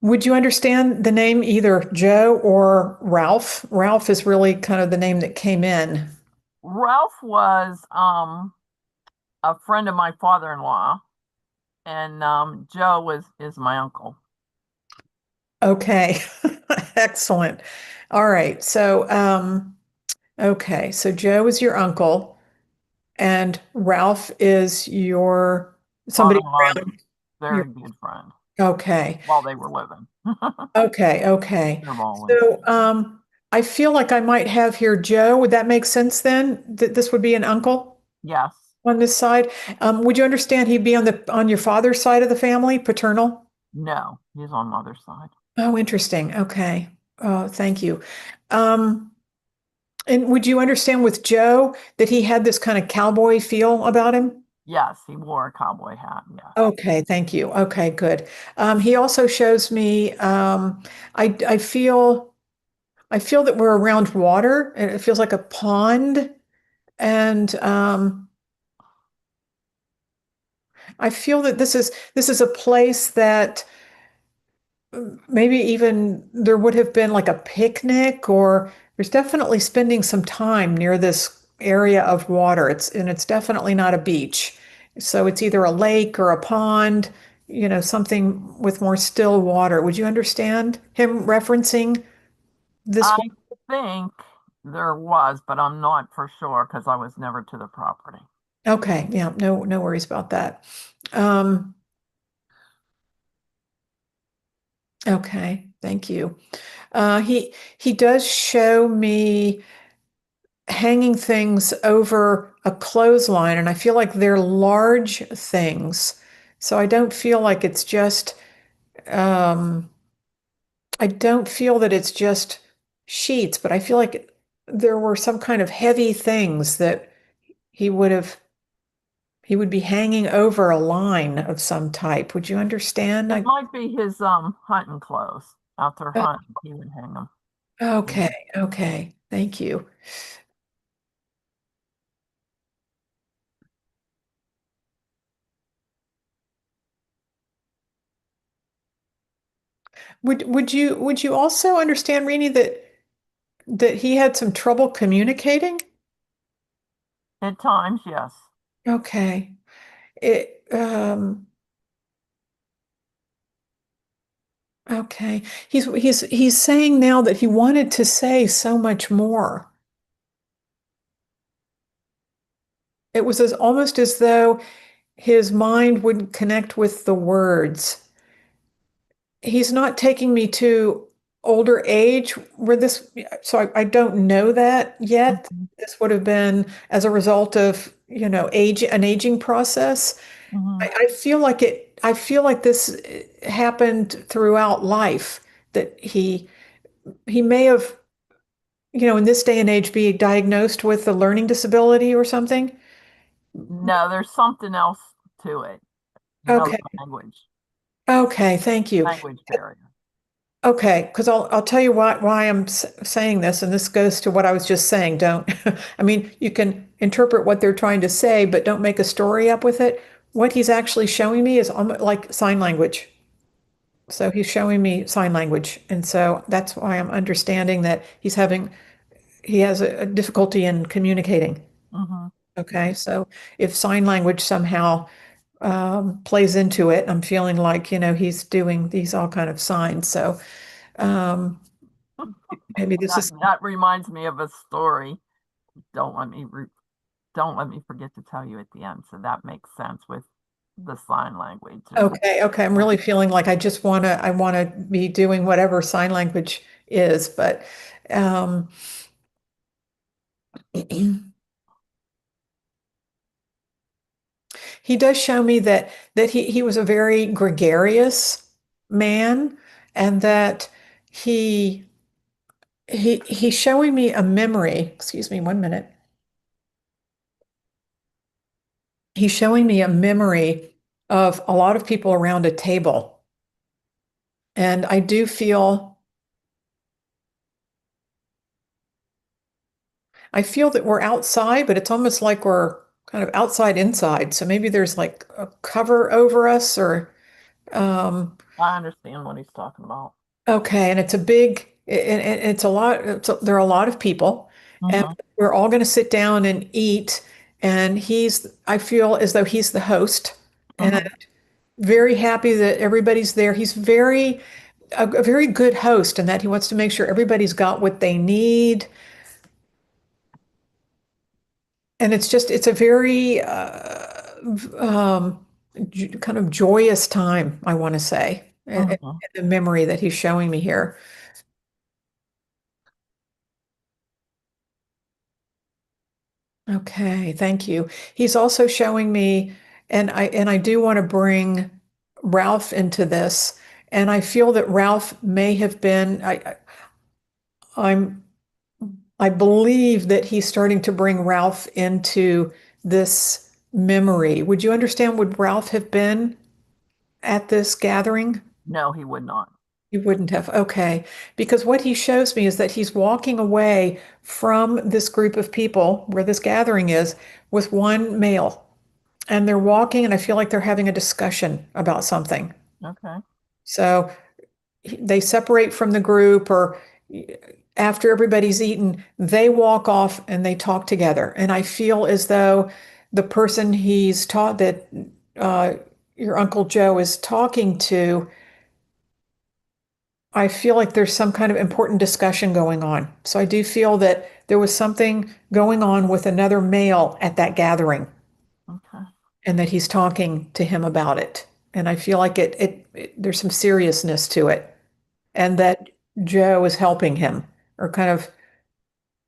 Speaker 4: would you understand the name either Joe or Ralph? Ralph is really kind of the name that came in.
Speaker 2: Ralph was a friend of my father-in-law, and Joe is my uncle.
Speaker 4: Okay, excellent. All right, so okay, so Joe is your uncle, and Ralph is your somebody
Speaker 2: Father-in-law's
Speaker 4: around your.
Speaker 2: very good friend
Speaker 4: Okay,
Speaker 2: while they were living.
Speaker 4: okay.
Speaker 2: They're always.
Speaker 4: So I feel like I might have here Joe. Would that make sense then? That this would be an uncle
Speaker 2: Yes.
Speaker 4: on this side? Would you understand he'd be on your father's side of the family, paternal?
Speaker 2: No, he's on mother's side.
Speaker 4: Oh, interesting. Okay. Oh, thank you. Um, and would you understand with Joe that he had this kind of cowboy feel about him?
Speaker 2: Yes, he wore a cowboy hat. Yes.
Speaker 4: Okay, thank you. Okay, good. He also shows me, I I feel that we're around water and it feels like a pond. And I feel that this is a place that maybe even there would have been like a picnic, or there's definitely spending some time near this area of water. It's definitely not a beach. So it's either a lake or a pond, you know, something with more still water. Would you understand him referencing this?
Speaker 2: I think there was, but I'm not for sure because I was never to the property.
Speaker 4: Okay, yeah, no worries about that. Um, okay, thank you. He does show me hanging things over a clothesline, and I feel like they're large things. So I don't feel like it's just um, I don't feel that it's just sheets, but I feel like there were some kind of heavy things that he would have he would be hanging over a line of some type. Would you understand?
Speaker 2: It might be his hunting clothes. After hunting, he would hang them.
Speaker 4: Okay, okay. Thank you. Would you also understand, Rini, that he had some trouble communicating?
Speaker 2: At times, yes.
Speaker 4: Okay. It okay. He's saying now that he wanted to say so much more. It was almost as though his mind wouldn't connect with the words. He's not taking me to older age where this, so I don't know that yet.
Speaker 2: Mhm.
Speaker 4: This would have been as a result of, an aging process.
Speaker 2: Mhm.
Speaker 4: I feel like this happened throughout life, that he may have, in this day and age, be diagnosed with a learning disability or something.
Speaker 2: No, there's something else to it. No
Speaker 4: Okay.
Speaker 2: language,
Speaker 4: Okay, thank you.
Speaker 2: language barrier.
Speaker 4: Okay, because I'll tell you why I'm saying this, and this goes to what I was just saying. Don't, I mean, you can interpret what they're trying to say, but don't make a story up with it. What he's actually showing me is almost like sign language. So he's showing me sign language, and so that's why I'm understanding that he has a difficulty in communicating.
Speaker 2: Hmm.
Speaker 4: Okay, so if sign language somehow plays into it, I'm feeling like, he's doing these all kind of signs. So um, maybe this
Speaker 2: That
Speaker 4: is
Speaker 2: that reminds me of a story. Don't let me don't let me forget to tell you at the end. So that makes sense with the sign language and
Speaker 4: okay. Okay, I'm really feeling like I want to be doing whatever sign language is, but um, he does show me that he was a very gregarious man, and that he he's showing me a memory. Excuse me, 1 minute. He's showing me a memory of a lot of people around a table. And I feel that we're outside, but it's almost like we're kind of outside inside. So maybe there's like a cover over us, or
Speaker 2: I understand what he's talking about.
Speaker 4: okay, and it's a big, and it's a lot, there are a lot of people, and
Speaker 2: Hmm.
Speaker 4: we're all going to sit down and eat. And I feel as though he's the host, and
Speaker 2: Hmm.
Speaker 4: very happy that everybody's there. He's a very good host, and that he wants to make sure everybody's got what they need. And it's a very kind of joyous time, I want to say,
Speaker 2: Hmm.
Speaker 4: the memory that he's showing me here. Okay, thank you. He's also showing me, and I do want to bring Ralph into this, and I feel that Ralph may have been, I'm I believe that he's starting to bring Ralph into this memory. Would you understand, would Ralph have been at this gathering?
Speaker 2: No, he would not.
Speaker 4: You wouldn't have. Okay. Because what he shows me is that he's walking away from this group of people where this gathering is with one male. And they're walking, and I feel like they're having a discussion about something.
Speaker 2: Okay.
Speaker 4: So they separate from the group, or after everybody's eaten, they walk off and they talk together. And I feel as though the person he's taught that uh, your Uncle Joe is talking to, I feel like there's some kind of important discussion going on. So I do feel that there was something going on with another male at that gathering,
Speaker 2: Okay.
Speaker 4: and that he's talking to him about it. And I feel like there's some seriousness to it, and that Joe is helping him, or kind of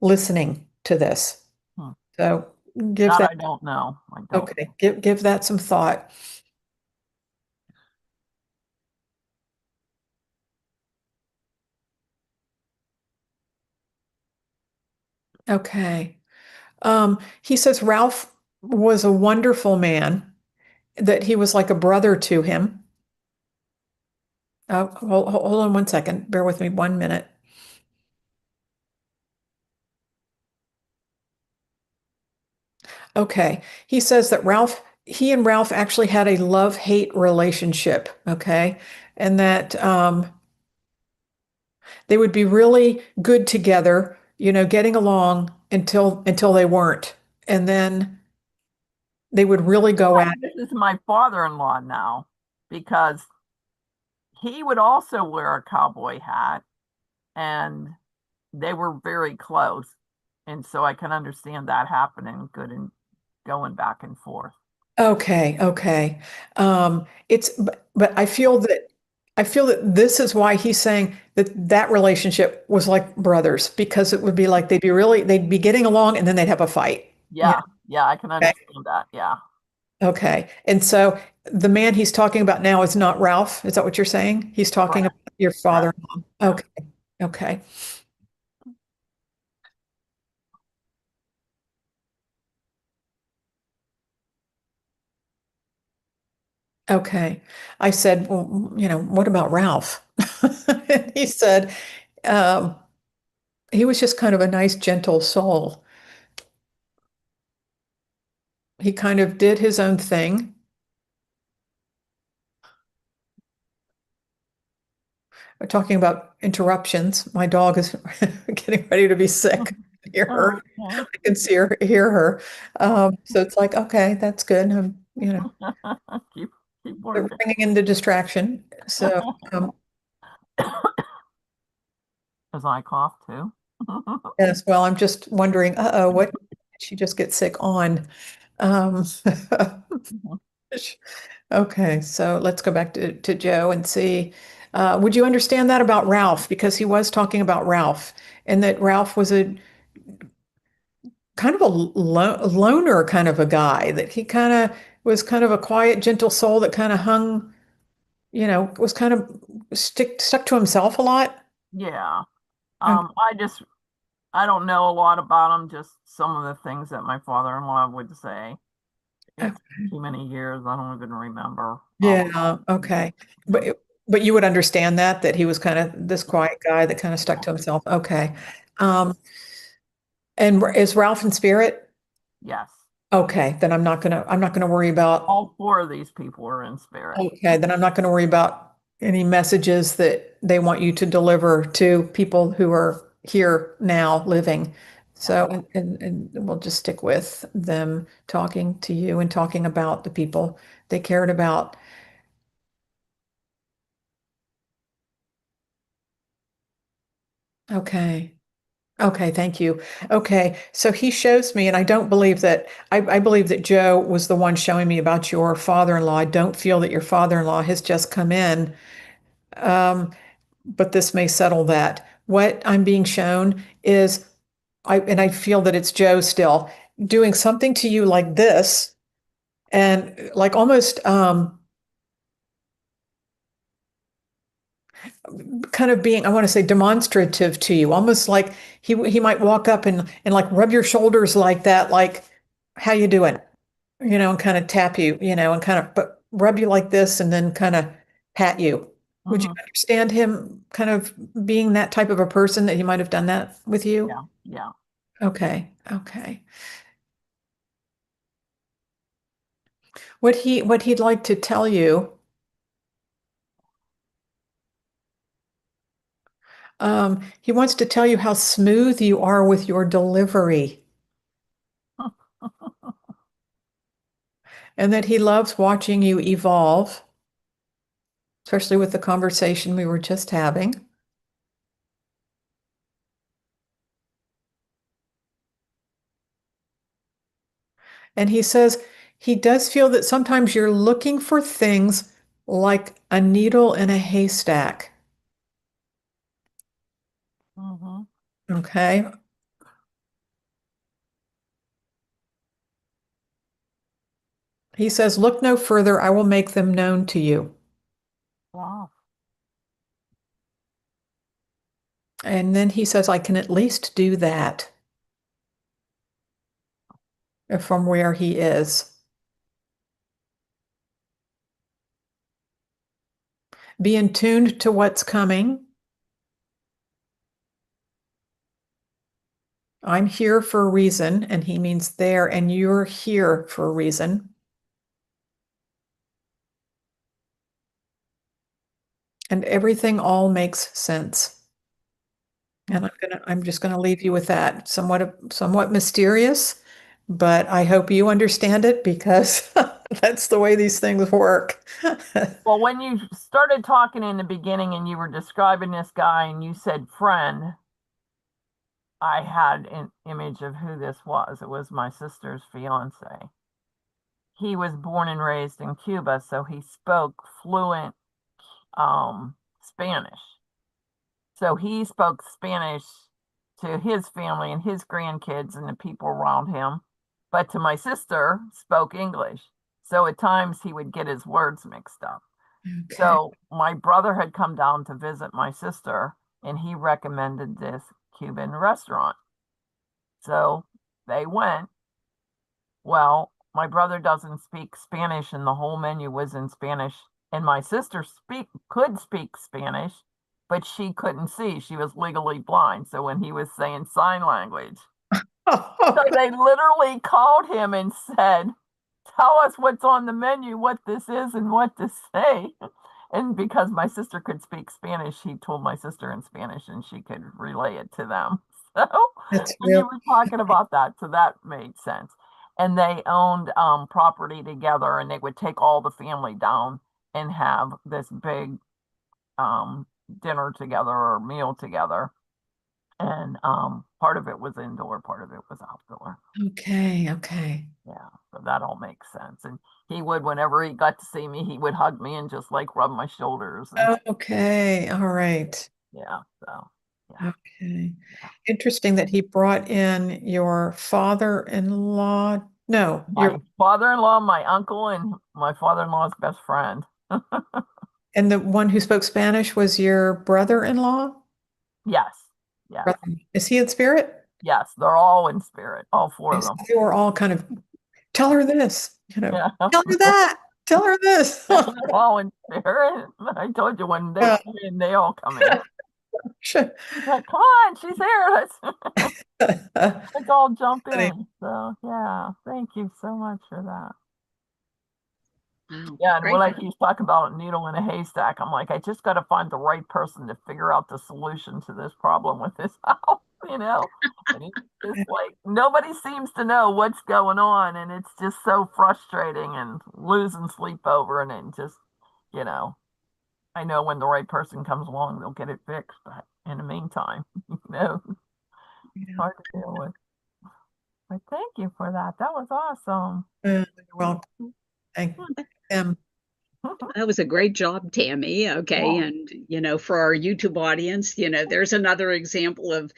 Speaker 4: listening to this.
Speaker 2: Hmm.
Speaker 4: So give
Speaker 2: That
Speaker 4: that,
Speaker 2: I don't know. I don't.
Speaker 4: okay, give that some thought. Okay. He says Ralph was a wonderful man, that he was like a brother to him. Hold on one second. Bear with me 1 minute. Okay. He says that he and Ralph actually had a love-hate relationship. Okay. And that they would be really good together, getting along until they weren't. And then they would really go at
Speaker 2: This is my father-in-law now, because he would also wear a cowboy hat, and they were very close. And so I can understand that happening good and going back and forth.
Speaker 4: Okay, okay. But I feel that this is why he's saying that relationship was like brothers, because it would be like they'd be getting along and then they'd have a fight. Yeah.
Speaker 2: Yeah, I can
Speaker 4: Okay.
Speaker 2: understand that. Yeah,
Speaker 4: Okay. And so the man he's talking about now is not Ralph. Is that what you're saying? He's talking
Speaker 2: correct.
Speaker 4: about your
Speaker 2: Correct.
Speaker 4: father-in-law.
Speaker 2: Yeah.
Speaker 4: Okay. Okay. Okay. I said, well, what about Ralph? And he said, um, he was just kind of a nice, gentle soul. He kind of did his own thing. We're talking about interruptions. My dog is getting ready to be sick. Hear her.
Speaker 2: Okay.
Speaker 4: I can hear her. So it's like, okay, that's good.
Speaker 2: Keep
Speaker 4: They're
Speaker 2: working.
Speaker 4: bringing in the distraction. So, um,
Speaker 2: As I cough too.
Speaker 4: yes, well, I'm just wondering, what did she just get sick on? Um, okay, so let's go back to Joe and see. Would you understand that about Ralph? Because he was talking about Ralph, and that Ralph was a kind of a loner kind of a guy, that he kind of was kind of a quiet, gentle soul that kind of hung, was kind of stuck to himself a lot.
Speaker 2: Yeah. I don't know a lot about him, just some of the things that my father-in-law would say.
Speaker 4: Okay.
Speaker 2: It's too many years. I don't even remember all of
Speaker 4: Yeah, okay.
Speaker 2: them.
Speaker 4: But you would understand that he was kind of this quiet guy that kind of stuck to himself. Okay. And is Ralph in spirit?
Speaker 2: Yes.
Speaker 4: Okay, then I'm not gonna worry about,
Speaker 2: All four of these people are in spirit.
Speaker 4: okay, then I'm not gonna worry about any messages that they want you to deliver to people who are here now living. So, and we'll just stick with them talking to you and talking about the people they cared about. Okay. Okay, thank you. Okay, so he shows me, and I don't believe that, I believe that Joe was the one showing me about your father-in-law. I don't feel that your father-in-law has just come in, but this may settle that. What I'm being shown is, and I feel that it's Joe still, doing something to you like this, and like almost kind of being, I want to say, demonstrative to you, almost like he might walk up and like rub your shoulders like that, like, how you doing? And kind of tap you, and kind of but rub you like this and then kind of pat you. Would you
Speaker 2: Hmm.
Speaker 4: understand him kind of being that type of a person, that he might have done that with you?
Speaker 2: Yeah. Yeah.
Speaker 4: Okay. Okay. What he'd like to tell you, he wants to tell you how smooth you are with your delivery, and that he loves watching you evolve, especially with the conversation we were just having. And he says he does feel that sometimes you're looking for things like a needle in a haystack.
Speaker 2: Hmm.
Speaker 4: Okay. He says, look no further. I will make them known to you.
Speaker 2: Wow.
Speaker 4: And then he says, I can at least do that from where he is. Be in tune to what's coming. I'm here for a reason, and he means there, and you're here for a reason. And everything all makes sense. And I'm just gonna leave you with that. Somewhat mysterious, but I hope you understand it because that's the way these things work.
Speaker 2: Well, when you started talking in the beginning and you were describing this guy and you said friend, I had an image of who this was. It was my sister's fiance. He was born and raised in Cuba, so he spoke fluent Spanish. So he spoke Spanish to his family and his grandkids and the people around him, but to my sister spoke English. So at times he would get his words mixed up.
Speaker 4: Okay.
Speaker 2: So my brother had come down to visit my sister and he recommended this Cuban restaurant. So they went. Well, my brother doesn't speak Spanish and the whole menu was in Spanish. And my sister could speak Spanish, but she couldn't see. She was legally blind. So when he was saying sign language, so they literally called him and said, tell us what's on the menu, what this is, and what to say. And because my sister could speak Spanish, he told my sister in Spanish and she could relay it to them. So
Speaker 4: That's
Speaker 2: when you
Speaker 4: real.
Speaker 2: were talking about that, so that made sense. And they owned property together and they would take all the family down and have this big dinner together or meal together. And part of it was indoor, part of it was outdoor.
Speaker 4: Okay, okay.
Speaker 2: Yeah, so that all makes sense. And he would, whenever he got to see me, he would hug me and just like rub my shoulders. And,
Speaker 4: Okay, all right.
Speaker 2: yeah, so yeah.
Speaker 4: Okay.
Speaker 2: Yeah.
Speaker 4: Interesting that he brought in your father-in-law. No,
Speaker 2: My father-in-law, my uncle, and my father-in-law's best friend.
Speaker 4: and the one who spoke Spanish was your brother-in-law?
Speaker 2: Yes, yes,
Speaker 4: Is he in spirit?
Speaker 2: yes. They're all in spirit, all four of them.
Speaker 4: They were all kind of, tell her this,
Speaker 2: Yeah.
Speaker 4: tell her that, tell her this.
Speaker 2: They're all in spirit. I told you when they come in, they all come in.
Speaker 4: Sure.
Speaker 2: He's like, come on, she's here. Let's all jump
Speaker 4: Funny.
Speaker 2: in. So yeah, thank you so much for that.
Speaker 1: Wow,
Speaker 2: Yeah, and
Speaker 1: great.
Speaker 2: when like he's talking about a needle in a haystack, I'm like, I just got to find the right person to figure out the solution to this problem with this house, you know? And it's just like nobody seems to know what's going on, and it's just so frustrating and losing sleep over, and it just, you know, I know when the right person comes along, they'll get it fixed, but in the meantime, you know, it's hard to deal with. But thank you for that. That was awesome.
Speaker 4: You're welcome. Thank them.
Speaker 1: That was a great job, Tammy. Okay.
Speaker 2: Yeah.
Speaker 1: And, for our YouTube audience, there's another example of,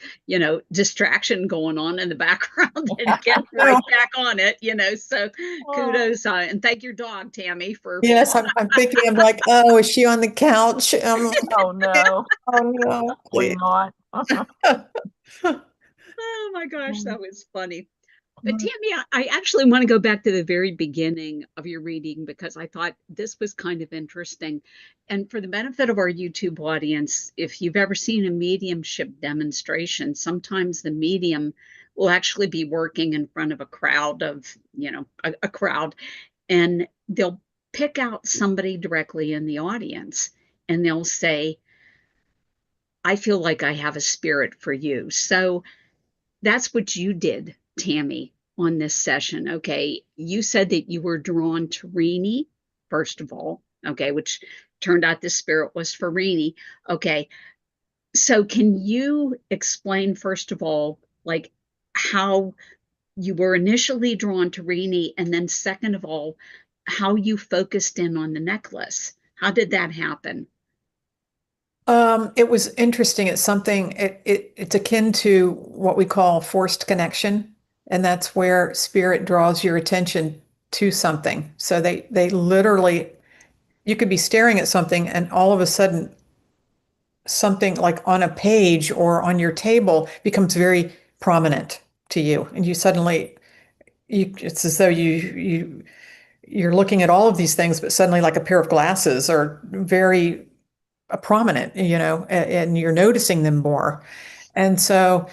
Speaker 1: distraction going on in the background and getting right back on it, so kudos. And thank your dog, Tammy, for.
Speaker 4: Yes, I'm thinking, I'm like, oh, is she on the couch?
Speaker 2: Oh no.
Speaker 4: Oh no.
Speaker 2: Hopefully not.
Speaker 1: Oh my gosh, that was funny. But Tammy, I actually want to go back to the very beginning of your reading because I thought this was kind of interesting. And for the benefit of our YouTube audience, if you've ever seen a mediumship demonstration, sometimes the medium will actually be working in front of a crowd of, a crowd, and they'll pick out somebody directly in the audience and they'll say, I feel like I have a spirit for you. So that's what you did, Tammy, on this session. Okay. You said that you were drawn to Rini, first of all. Okay. Which turned out the spirit was for Rini. Okay. So can you explain, first of all, like how you were initially drawn to Rini, and then second of all, how you focused in on the necklace? How did that happen?
Speaker 4: It was interesting. It's something, it's akin to what we call forced connection. And that's where spirit draws your attention to something. So they literally, you could be staring at something and all of a sudden something like on a page or on your table becomes very prominent to you. And you suddenly, it's as though you're looking at all of these things, but suddenly like a pair of glasses are very prominent, and you're noticing them more. And so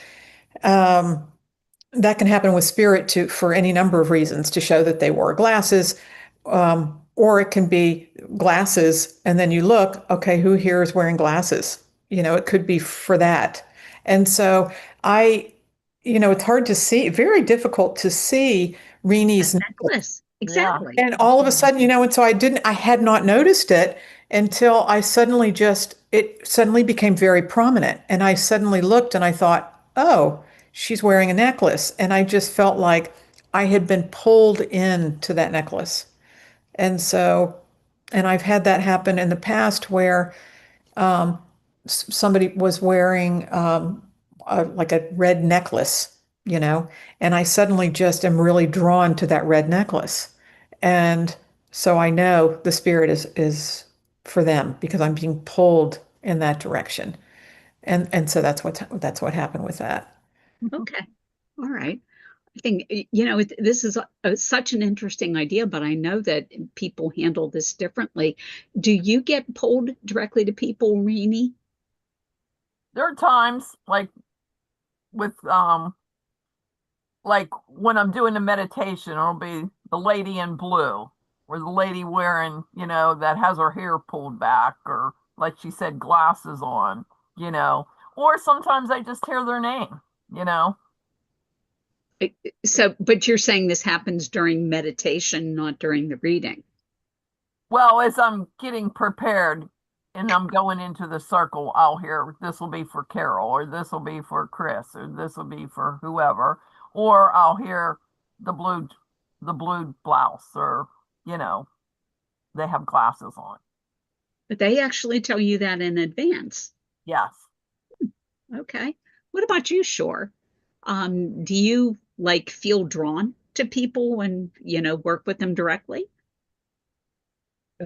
Speaker 4: that can happen with spirit too, for any number of reasons, to show that they wore glasses, or it can be glasses, and then you look, okay, who here is wearing glasses? It could be for that. And so it's hard to see, very difficult to see Reni's
Speaker 1: necklace. Exactly.
Speaker 4: and all of a sudden, and so I had not noticed it until it suddenly became very prominent. And I suddenly looked and I thought, oh, she's wearing a necklace. And I just felt like I had been pulled into that necklace. And I've had that happen in the past where somebody was wearing like a red necklace, and I suddenly just am really drawn to that red necklace. And so I know the spirit is for them because I'm being pulled in that direction. And so that's what happened with that.
Speaker 1: Okay. All right. I think, this is such an interesting idea, but I know that people handle this differently. Do you get pulled directly to people, Rini?
Speaker 2: There are times like with like when I'm doing a meditation, it'll be the lady in blue, or the lady wearing, that has her hair pulled back, or like she said, glasses on, or sometimes I just hear their name,
Speaker 1: So, but you're saying this happens during meditation, not during the reading.
Speaker 2: Well, as I'm getting prepared and I'm going into the circle, I'll hear this will be for Carol, or this will be for Chris, or this will be for whoever, or I'll hear the blue blouse, or they have glasses on.
Speaker 1: But they actually tell you that in advance.
Speaker 2: Yes.
Speaker 1: Okay. What about you, Shore? Do you feel drawn to people and, work with them directly?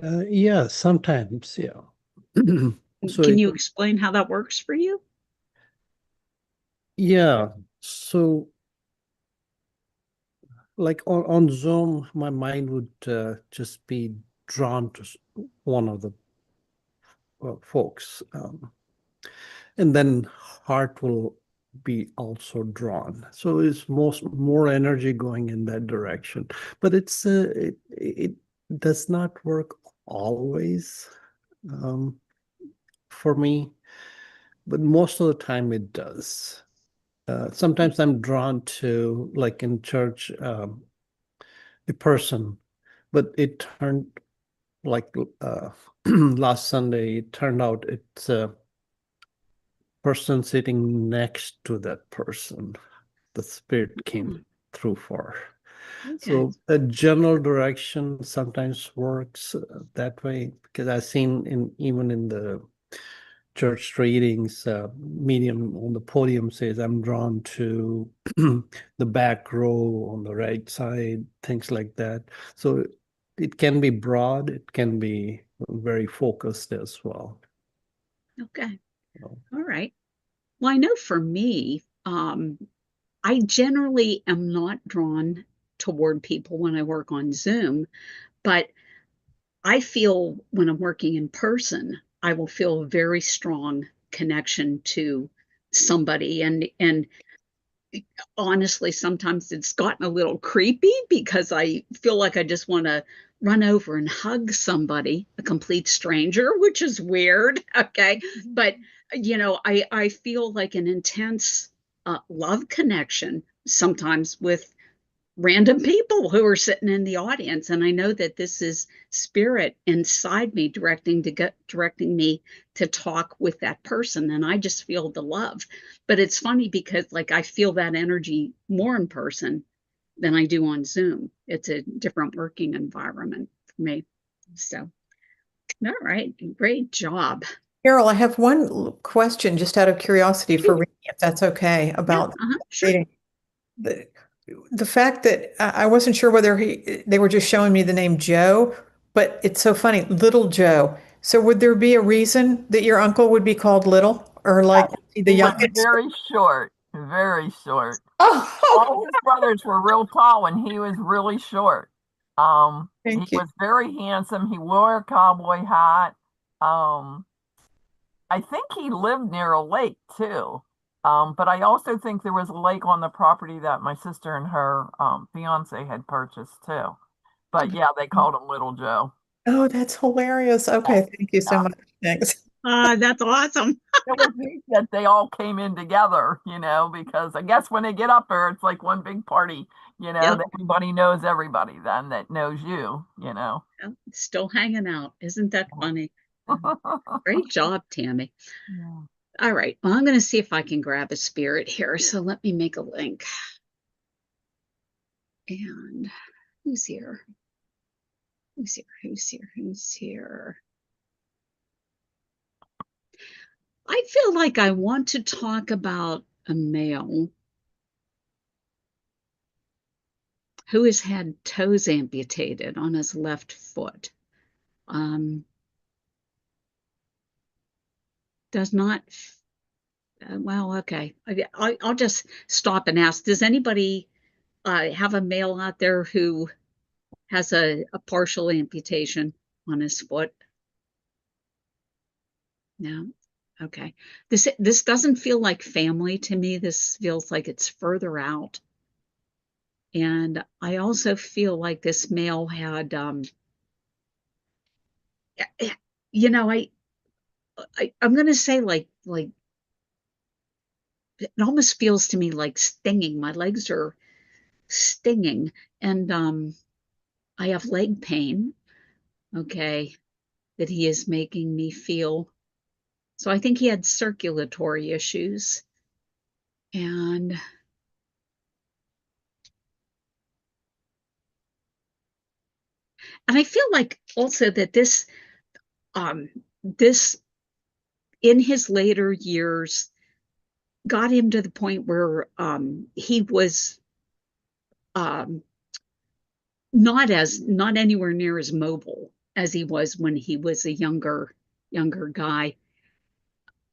Speaker 3: Yeah, sometimes, yeah. So
Speaker 1: Can you explain how that works for you?
Speaker 3: yeah, so like on Zoom, my mind would just be drawn to one of the folks, and then heart will be also drawn. So it's more energy going in that direction. But it does not work always for me, but most of the time it does. Sometimes I'm drawn to, like in church, a person, but it turned like last Sunday, it turned out it's a person sitting next to that person. The spirit came through for.
Speaker 1: Okay.
Speaker 3: So a general direction sometimes works that way, because I've seen even in the church readings, medium on the podium says, I'm drawn to the back row on the right side, things like that. So it can be broad, it can be very focused as well.
Speaker 1: Okay. All right. Well, I know for me, I generally am not drawn toward people when I work on Zoom, but I feel when I'm working in person, I will feel a very strong connection to somebody. And honestly, sometimes it's gotten a little creepy because I feel like I just want to run over and hug somebody, a complete stranger, which is weird. Okay. But, I feel like an intense love connection sometimes with random people who are sitting in the audience. And I know that this is spirit inside me directing me to talk with that person. And I just feel the love. But it's funny because I feel that energy more in person than I do on Zoom. It's a different working environment for me. So, all right, great job.
Speaker 4: Carol, I have one question just out of curiosity for Rini, if that's okay, about
Speaker 1: Sure.
Speaker 4: reading. The fact that I wasn't sure whether they were just showing me the name Joe, but it's so funny, Little Joe. So would there be a reason that your uncle would be called Little, or like the
Speaker 2: He was
Speaker 4: youngest?
Speaker 2: very short, very short.
Speaker 4: Oh,
Speaker 2: All his brothers were real tall and he was really short. He
Speaker 4: thank you.
Speaker 2: was very handsome. He wore a cowboy hat. I think he lived near a lake too. But I also think there was a lake on the property that my sister and her fiance had purchased too. But yeah, they called him Little Joe.
Speaker 4: Oh, that's hilarious. Okay, thank you so
Speaker 2: Yeah.
Speaker 4: much. Thanks.
Speaker 1: That's awesome.
Speaker 2: It was neat that they all came in together, because I guess when they get up there, it's like one big party,
Speaker 1: Yep.
Speaker 2: that everybody knows everybody then that knows you.
Speaker 1: Well, still hanging out. Isn't that funny? Great job, Tammy.
Speaker 2: Yeah.
Speaker 1: All right. Well, I'm going to see if I can grab a spirit here. So let me make a link. And who's here? Who's here? Who's here? Who's here? I feel like I want to talk about a male who has had toes amputated on his left foot. Does not, well, okay. I'll just stop and ask, does anybody have a male out there who has a partial amputation on his foot? No. Okay. This doesn't feel like family to me. This feels like it's further out. And I also feel like this male had you know, I'm gonna say like it almost feels to me like stinging. My legs are stinging and I have leg pain, okay, that he is making me feel. So I think he had circulatory issues. And I feel like also that this in his later years got him to the point where he was um not anywhere near as mobile as he was when he was a younger guy.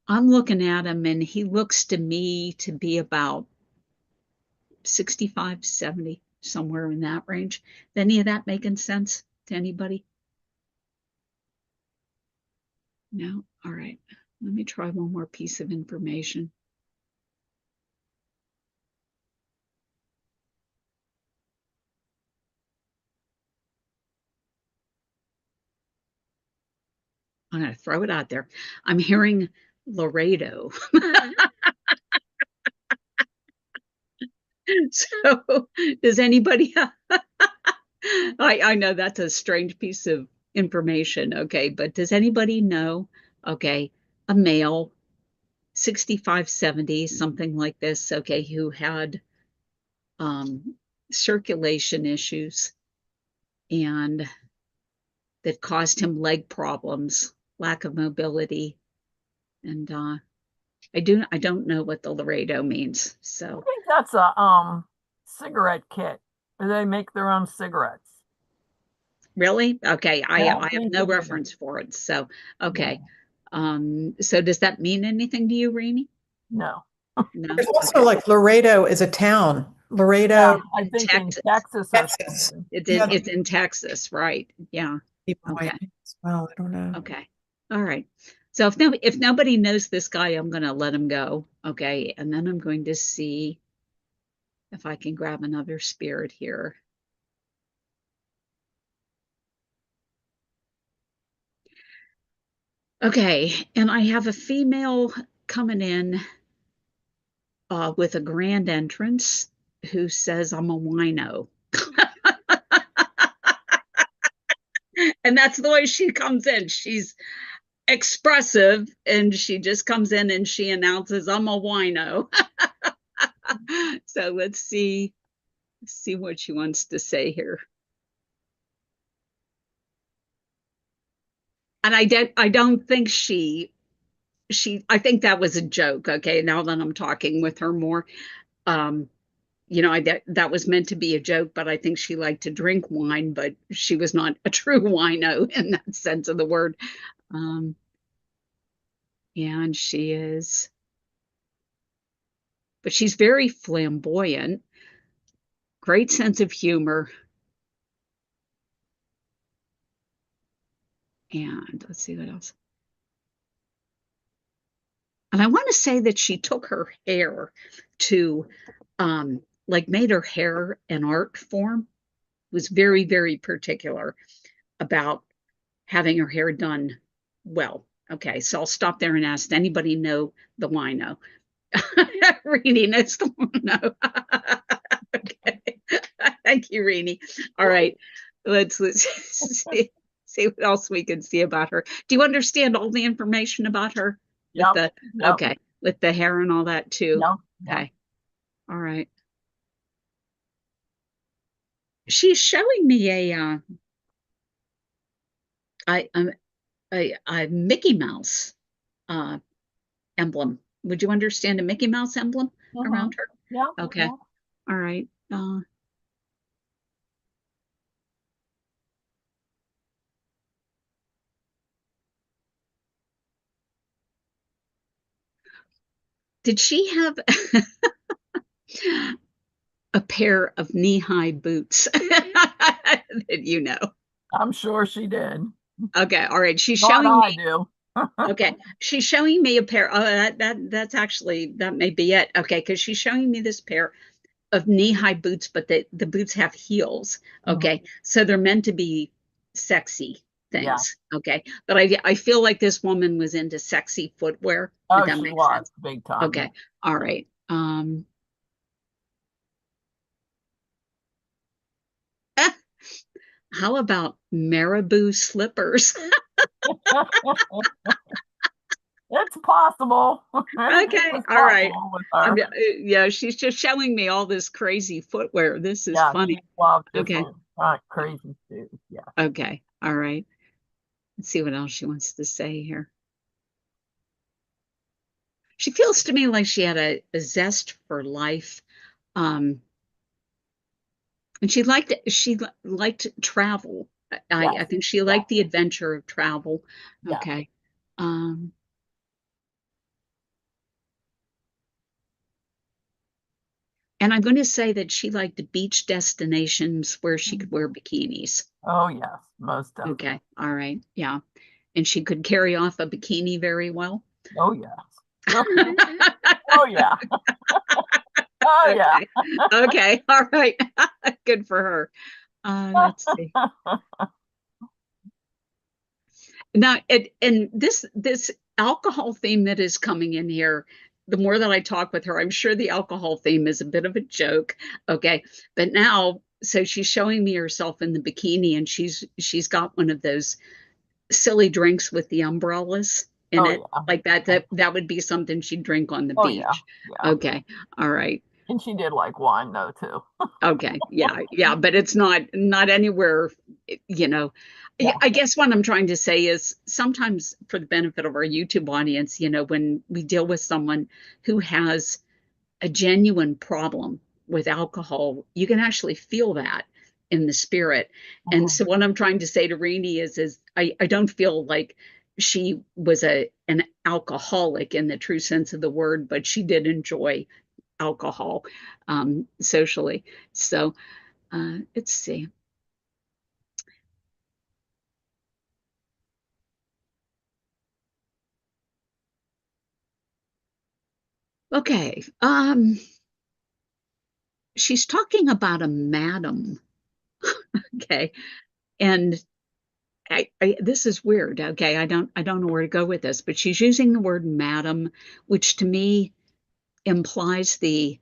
Speaker 1: I'm looking at him and he looks to me to be about 65, 70, somewhere in that range. Is any of that making sense to anybody? No? All right. Let me try one more piece of information. I'm going to throw it out there. I'm hearing Laredo. So does anybody I know that's a strange piece of information, okay, but does anybody know, okay, a male, 65, 70, something like this, okay, who had um, circulation issues and that caused him leg problems, lack of mobility, and I don't know what the Laredo means,
Speaker 2: I
Speaker 1: so
Speaker 2: think that's a cigarette kit. They make their own cigarettes.
Speaker 1: really, okay,
Speaker 2: Yeah,
Speaker 1: I
Speaker 2: I
Speaker 1: have
Speaker 2: think
Speaker 1: no
Speaker 2: it is.
Speaker 1: reference for it, so
Speaker 2: Yeah.
Speaker 1: okay. So does that mean anything to you, Rini?
Speaker 2: No.
Speaker 1: No?
Speaker 4: There's also
Speaker 1: Okay.
Speaker 4: like Laredo is a town.
Speaker 2: Yeah,
Speaker 4: Laredo,
Speaker 2: I
Speaker 1: In
Speaker 2: think in
Speaker 1: Texas.
Speaker 2: Texas or
Speaker 4: Texas.
Speaker 2: something.
Speaker 4: Yeah,
Speaker 1: It's in Texas, right? Yeah.
Speaker 4: people
Speaker 1: Okay.
Speaker 4: might as well. I don't know.
Speaker 1: Okay. All right. So if nobody knows this guy, I'm gonna let him go. Okay. And then I'm going to see if I can grab another spirit here. Okay, and I have a female coming in with a grand entrance who says I'm a wino. And that's the way she comes in. She's expressive and she just comes in and she announces, I'm a wino. So let's see what she wants to say here. And I don't think I think that was a joke. Okay, now that I'm talking with her more, um, that was meant to be a joke, but I think she liked to drink wine, but she was not a true wino in that sense of the word. Um, and she is, but she's very flamboyant, great sense of humor. And let's see what else. And I want to say that she took her hair to, like made her hair an art form, was very, very particular about having her hair done well. Okay, so I'll stop there and ask, anybody know the wino? Reenie knows the wino. Okay. Thank you, Reenie. All right, let's see what else we can see about her. Do you understand all the information about her? With
Speaker 2: Yep.
Speaker 1: the
Speaker 2: Yep.
Speaker 1: okay, with the hair and all that too.
Speaker 2: Yep.
Speaker 1: Okay. All right. She's showing me a Mickey Mouse emblem. Would you understand a Mickey Mouse emblem around her?
Speaker 2: Yeah.
Speaker 1: Okay.
Speaker 2: Yeah.
Speaker 1: All right. Did she have a pair of knee-high boots that you know?
Speaker 2: I'm sure she did.
Speaker 1: Okay. All right. She's
Speaker 2: Not
Speaker 1: showing
Speaker 2: I
Speaker 1: me.
Speaker 2: do.
Speaker 1: Okay. She's showing me a pair. Oh, that's actually, that may be it. Okay. Because she's showing me this pair of knee-high boots, but the boots have heels. Okay. So they're meant to be sexy things. Yeah. Okay. But I feel like this woman was into sexy footwear.
Speaker 2: Oh,
Speaker 1: that
Speaker 2: she
Speaker 1: makes
Speaker 2: was
Speaker 1: sense.
Speaker 2: big time.
Speaker 1: Okay. All right. How about marabou slippers?
Speaker 2: It's possible.
Speaker 1: Okay,
Speaker 2: It's
Speaker 1: all right.
Speaker 2: with her.
Speaker 1: Yeah, she's just showing me all this crazy footwear. This is
Speaker 2: Yeah,
Speaker 1: funny.
Speaker 2: she loved
Speaker 1: Okay.
Speaker 2: different crazy shoes. Yeah.
Speaker 1: Okay. All right. Let's see what else she wants to say here. She feels to me like she had a zest for life. And she liked travel. I think she liked the adventure of travel.
Speaker 2: Yeah.
Speaker 1: Okay. And I'm going to say that she liked beach destinations where she could wear bikinis.
Speaker 2: Oh, yes, most definitely.
Speaker 1: Okay. All right. Yeah. And she could carry off a bikini very well.
Speaker 2: Oh, yes. Oh, yeah. Oh,
Speaker 1: okay.
Speaker 2: yeah.
Speaker 1: Okay. All right. Good for her. Let's see. Now, and this alcohol theme that is coming in here, the more that I talk with her, I'm sure the alcohol theme is a bit of a joke. Okay. But now, so she's showing me herself in the bikini, and she's got one of those silly drinks with the umbrellas in it.
Speaker 2: Yeah.
Speaker 1: Like that would be something she'd drink on the beach.
Speaker 2: Yeah.
Speaker 1: Okay. All right.
Speaker 2: And she did like wine though too.
Speaker 1: Okay. Yeah, but it's not anywhere, you know.
Speaker 2: Yeah.
Speaker 1: I guess what I'm trying to say is sometimes, for the benefit of our YouTube audience, when we deal with someone who has a genuine problem with alcohol, you can actually feel that in the spirit. And so what I'm trying to say to Renee is I don't feel like she was an alcoholic in the true sense of the word, but she did enjoy alcohol socially. So let's see. Okay. She's talking about a madam. Okay. And this is weird. Okay. I don't know where to go with this, but she's using the word madam, which to me implies the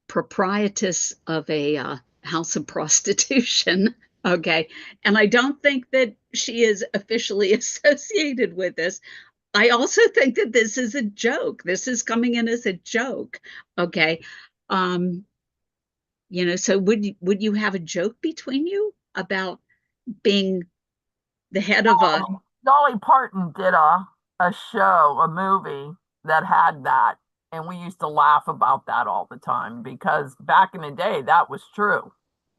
Speaker 1: proprietress of a house of prostitution. Okay. And I don't think that she is officially associated with this. I also think that this is a joke. This is coming in as a joke. Okay. So would you have a joke between you about being the head of a
Speaker 2: Dolly Parton did a show, a movie that had that, and we used to laugh about that all the time because back in the day that was true.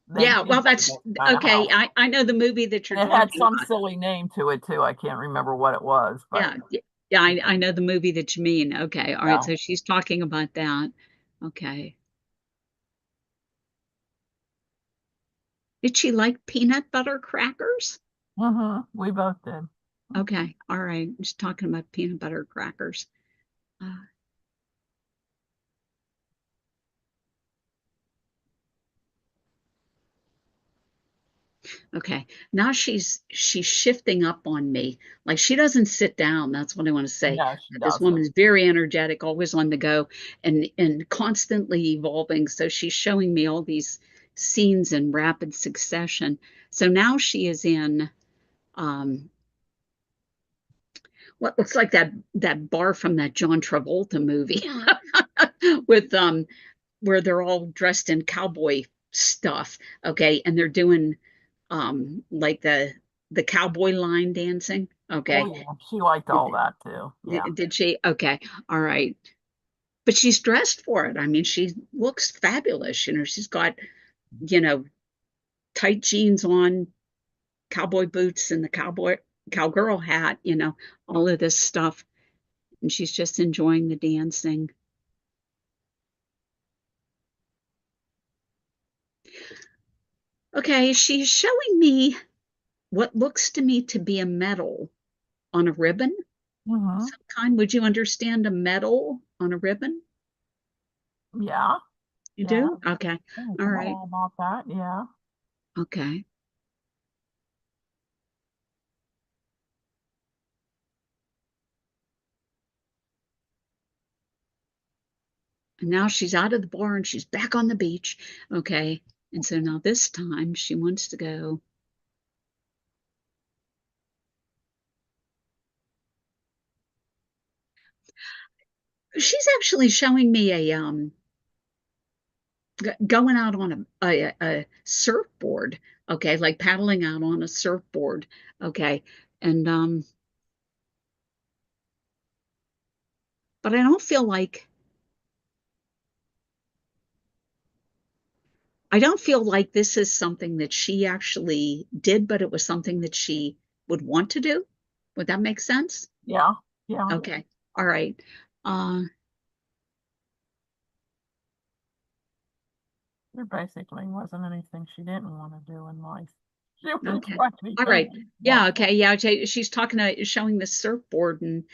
Speaker 1: Well, that's okay. I know the movie that you're
Speaker 2: talking about. It had some
Speaker 1: about.
Speaker 2: silly name to it too. I can't remember what it was, but
Speaker 1: yeah, I know the movie that you mean. Okay, all right. So she's talking about that. Okay. Did she like peanut butter crackers?
Speaker 2: We both did.
Speaker 1: Okay, all right. Just talking about peanut butter crackers. Uh, Okay, now she's shifting up on me. Like she doesn't sit down. That's what I want to say.
Speaker 2: No, she
Speaker 1: This
Speaker 2: doesn't.
Speaker 1: woman's very energetic, always on the go, and constantly evolving. So she's showing me all these scenes in rapid succession. So now she is in what looks like that bar from that John Travolta movie with where they're all dressed in cowboy stuff. Okay, and they're doing like the cowboy line dancing.
Speaker 2: Oh
Speaker 1: Okay.
Speaker 2: yeah, she liked all that too. Yeah.
Speaker 1: Did she? Okay. All right. But she's dressed for it. I mean, she looks fabulous. She's got, you know, tight jeans on, cowboy boots, and the cowgirl hat, all of this stuff. And she's just enjoying the dancing. Okay, she's showing me what looks to me to be a medal on a ribbon.
Speaker 2: Hmm.
Speaker 1: Some kind. Would you understand a medal on a ribbon?
Speaker 2: Yeah.
Speaker 1: You
Speaker 2: Yeah.
Speaker 1: do? Okay.
Speaker 2: I
Speaker 1: All
Speaker 2: know
Speaker 1: right.
Speaker 2: all about that. Yeah.
Speaker 1: Okay. And now she's out of the bar and she's back on the beach. Okay. And so now this time she wants to go. She's actually showing me going out on a surfboard. Okay, like paddling out on a surfboard. Okay. And but I don't feel like this is something that she actually did, but it was something that she would want to do. Would that make sense?
Speaker 2: Yeah. Yeah.
Speaker 1: Okay. All right. Uh,
Speaker 2: There basically wasn't anything she didn't want to do in life. She was
Speaker 1: okay.
Speaker 2: ready
Speaker 1: All right.
Speaker 2: to
Speaker 1: Yeah. Okay. Yeah. Okay. She's showing the surfboard and,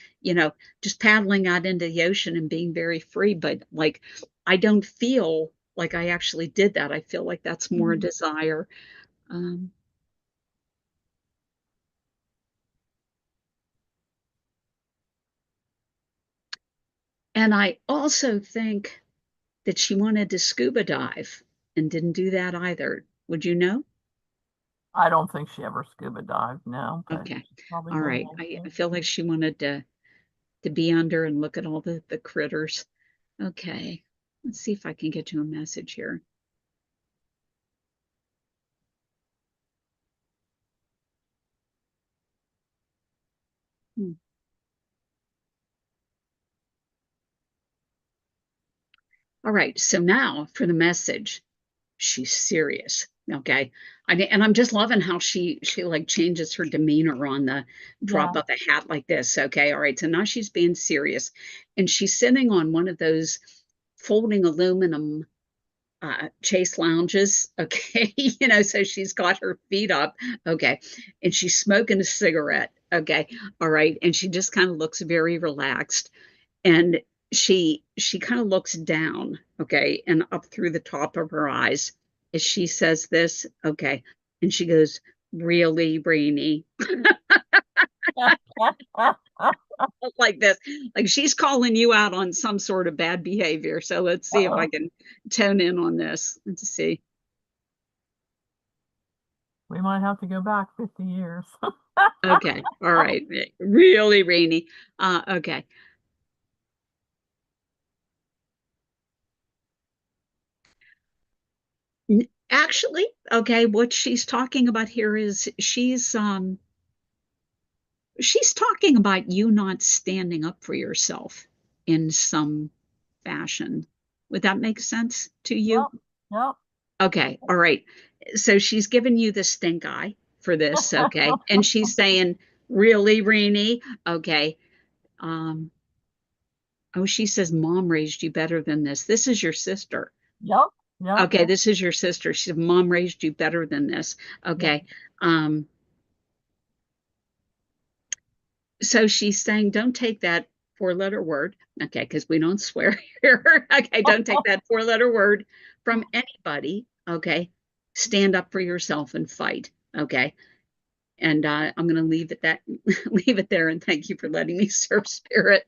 Speaker 1: just paddling out into the ocean and being very free. But like, I don't feel like I actually did that. I feel like that's more a
Speaker 2: Mhm.
Speaker 1: desire. Um, and I also think that she wanted to scuba dive and didn't do that either. Would you know?
Speaker 2: I don't think she ever scuba dived, no, but
Speaker 1: Okay.
Speaker 2: she probably
Speaker 1: All
Speaker 2: would
Speaker 1: right.
Speaker 2: like
Speaker 1: I
Speaker 2: to.
Speaker 1: feel like she wanted to be under and look at all the critters. Okay. Let's see if I can get you a message here. Hmm. All right. So now for the message, she's serious. Okay. And I'm just loving how she like changes her demeanor on the drop
Speaker 2: Yeah.
Speaker 1: of a hat like this. Okay. All right. So now she's being serious and she's sitting on one of those folding aluminum chase lounges. Okay. So she's got her feet up. Okay. And she's smoking a cigarette. Okay. All right. And she just kind of looks very relaxed. And she kind of looks down, okay, and up through the top of her eyes as she says this, okay, and she goes, "Really, Brainy?" Like this, like she's calling you out on some sort of bad behavior. So let's see if I
Speaker 2: Uh-oh.
Speaker 1: can tone in on this. Let's see.
Speaker 2: We might have to go back 50 years.
Speaker 1: Okay, all right, really, Rainy. Okay. Actually, okay, what she's talking about here is she's talking about you not standing up for yourself in some fashion. Would that make sense to you?
Speaker 2: Yep. Yep.
Speaker 1: Okay, all right. So she's giving you the stink eye for this, okay? And she's saying, "Really, Renee?" Okay. Um, oh, she says, "Mom raised you better than this. This is your sister."
Speaker 2: Yep. Yep.
Speaker 1: Okay, this is your sister. She said, "Mom raised you better than this."
Speaker 2: Yep.
Speaker 1: Okay. So she's saying, don't take that 4-letter word, okay, because we don't swear here. Okay, don't take that 4-letter word from anybody, okay? Stand up for yourself and fight, okay? And I'm going to leave it there, and thank you for letting me serve spirit.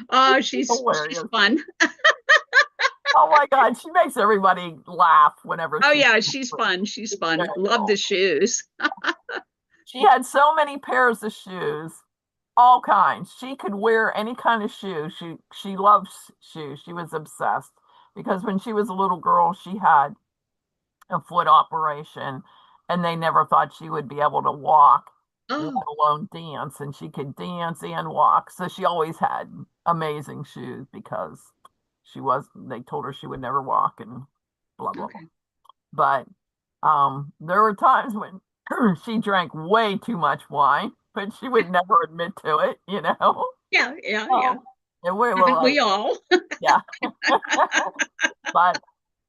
Speaker 1: Oh, she's fun.
Speaker 2: Oh my God, she makes everybody laugh whenever.
Speaker 1: Oh yeah, she's fun. She's fun. Love the shoes.
Speaker 2: She had so many pairs of shoes, all kinds. She could wear any kind of shoe. She loves shoes. She was obsessed because when she was a little girl, she had a foot operation, and they never thought she would be able to walk, let alone dance. And she could dance and walk, so she always had amazing shoes because they told her she would never walk and blah blah blah. But there were times when she drank way too much wine, but she would never admit to it, you know.
Speaker 1: Yeah.
Speaker 2: And we
Speaker 1: all.
Speaker 2: Yeah. But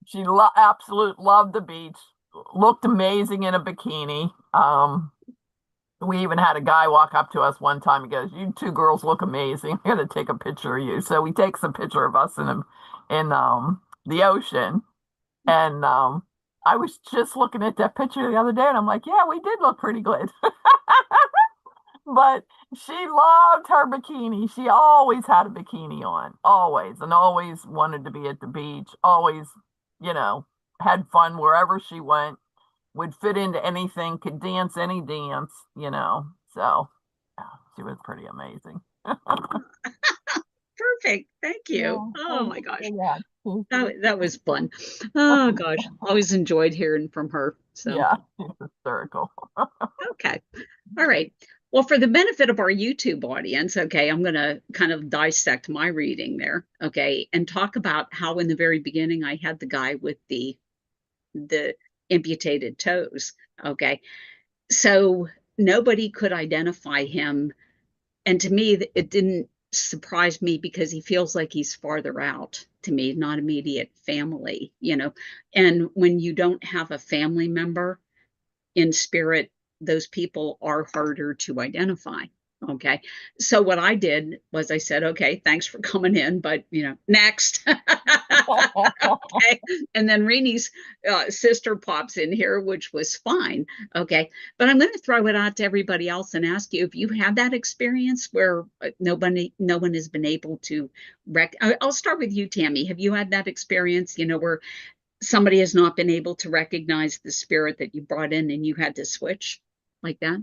Speaker 2: she absolutely loved the beach. Looked amazing in a bikini. We even had a guy walk up to us one time and goes, "You two girls look amazing. I'm going to take a picture of you." So he takes a picture of us in the ocean. And I was just looking at that picture the other day, and I'm like, yeah, we did look pretty good. But she loved her bikini. She always had a bikini on, always, and always wanted to be at the beach, always, had fun wherever she went, would fit into anything, could dance any dance, So she was pretty amazing.
Speaker 1: Perfect. Thank you.
Speaker 2: Yeah.
Speaker 1: Oh my gosh.
Speaker 2: Yeah.
Speaker 1: That was fun. Oh gosh. Always enjoyed hearing from her. So
Speaker 2: yeah, it's hysterical.
Speaker 1: Okay. All right. Well, for the benefit of our YouTube audience, okay, I'm going to kind of dissect my reading there, okay, and talk about how in the very beginning I had the guy with the amputated toes, okay. So nobody could identify him, and to me, it didn't surprise me because he feels like he's farther out to me, not immediate family, and when you don't have a family member in spirit, those people are harder to identify. Okay. So what I did was I said, okay, thanks for coming in, but next. Okay. And then Reni's sister pops in here, which was fine. Okay. But I'm going to throw it out to everybody else and ask you if you had that experience where no one has been able to I'll start with you, Tammy. Have you had that experience, where somebody has not been able to recognize the spirit that you brought in and you had to switch like that?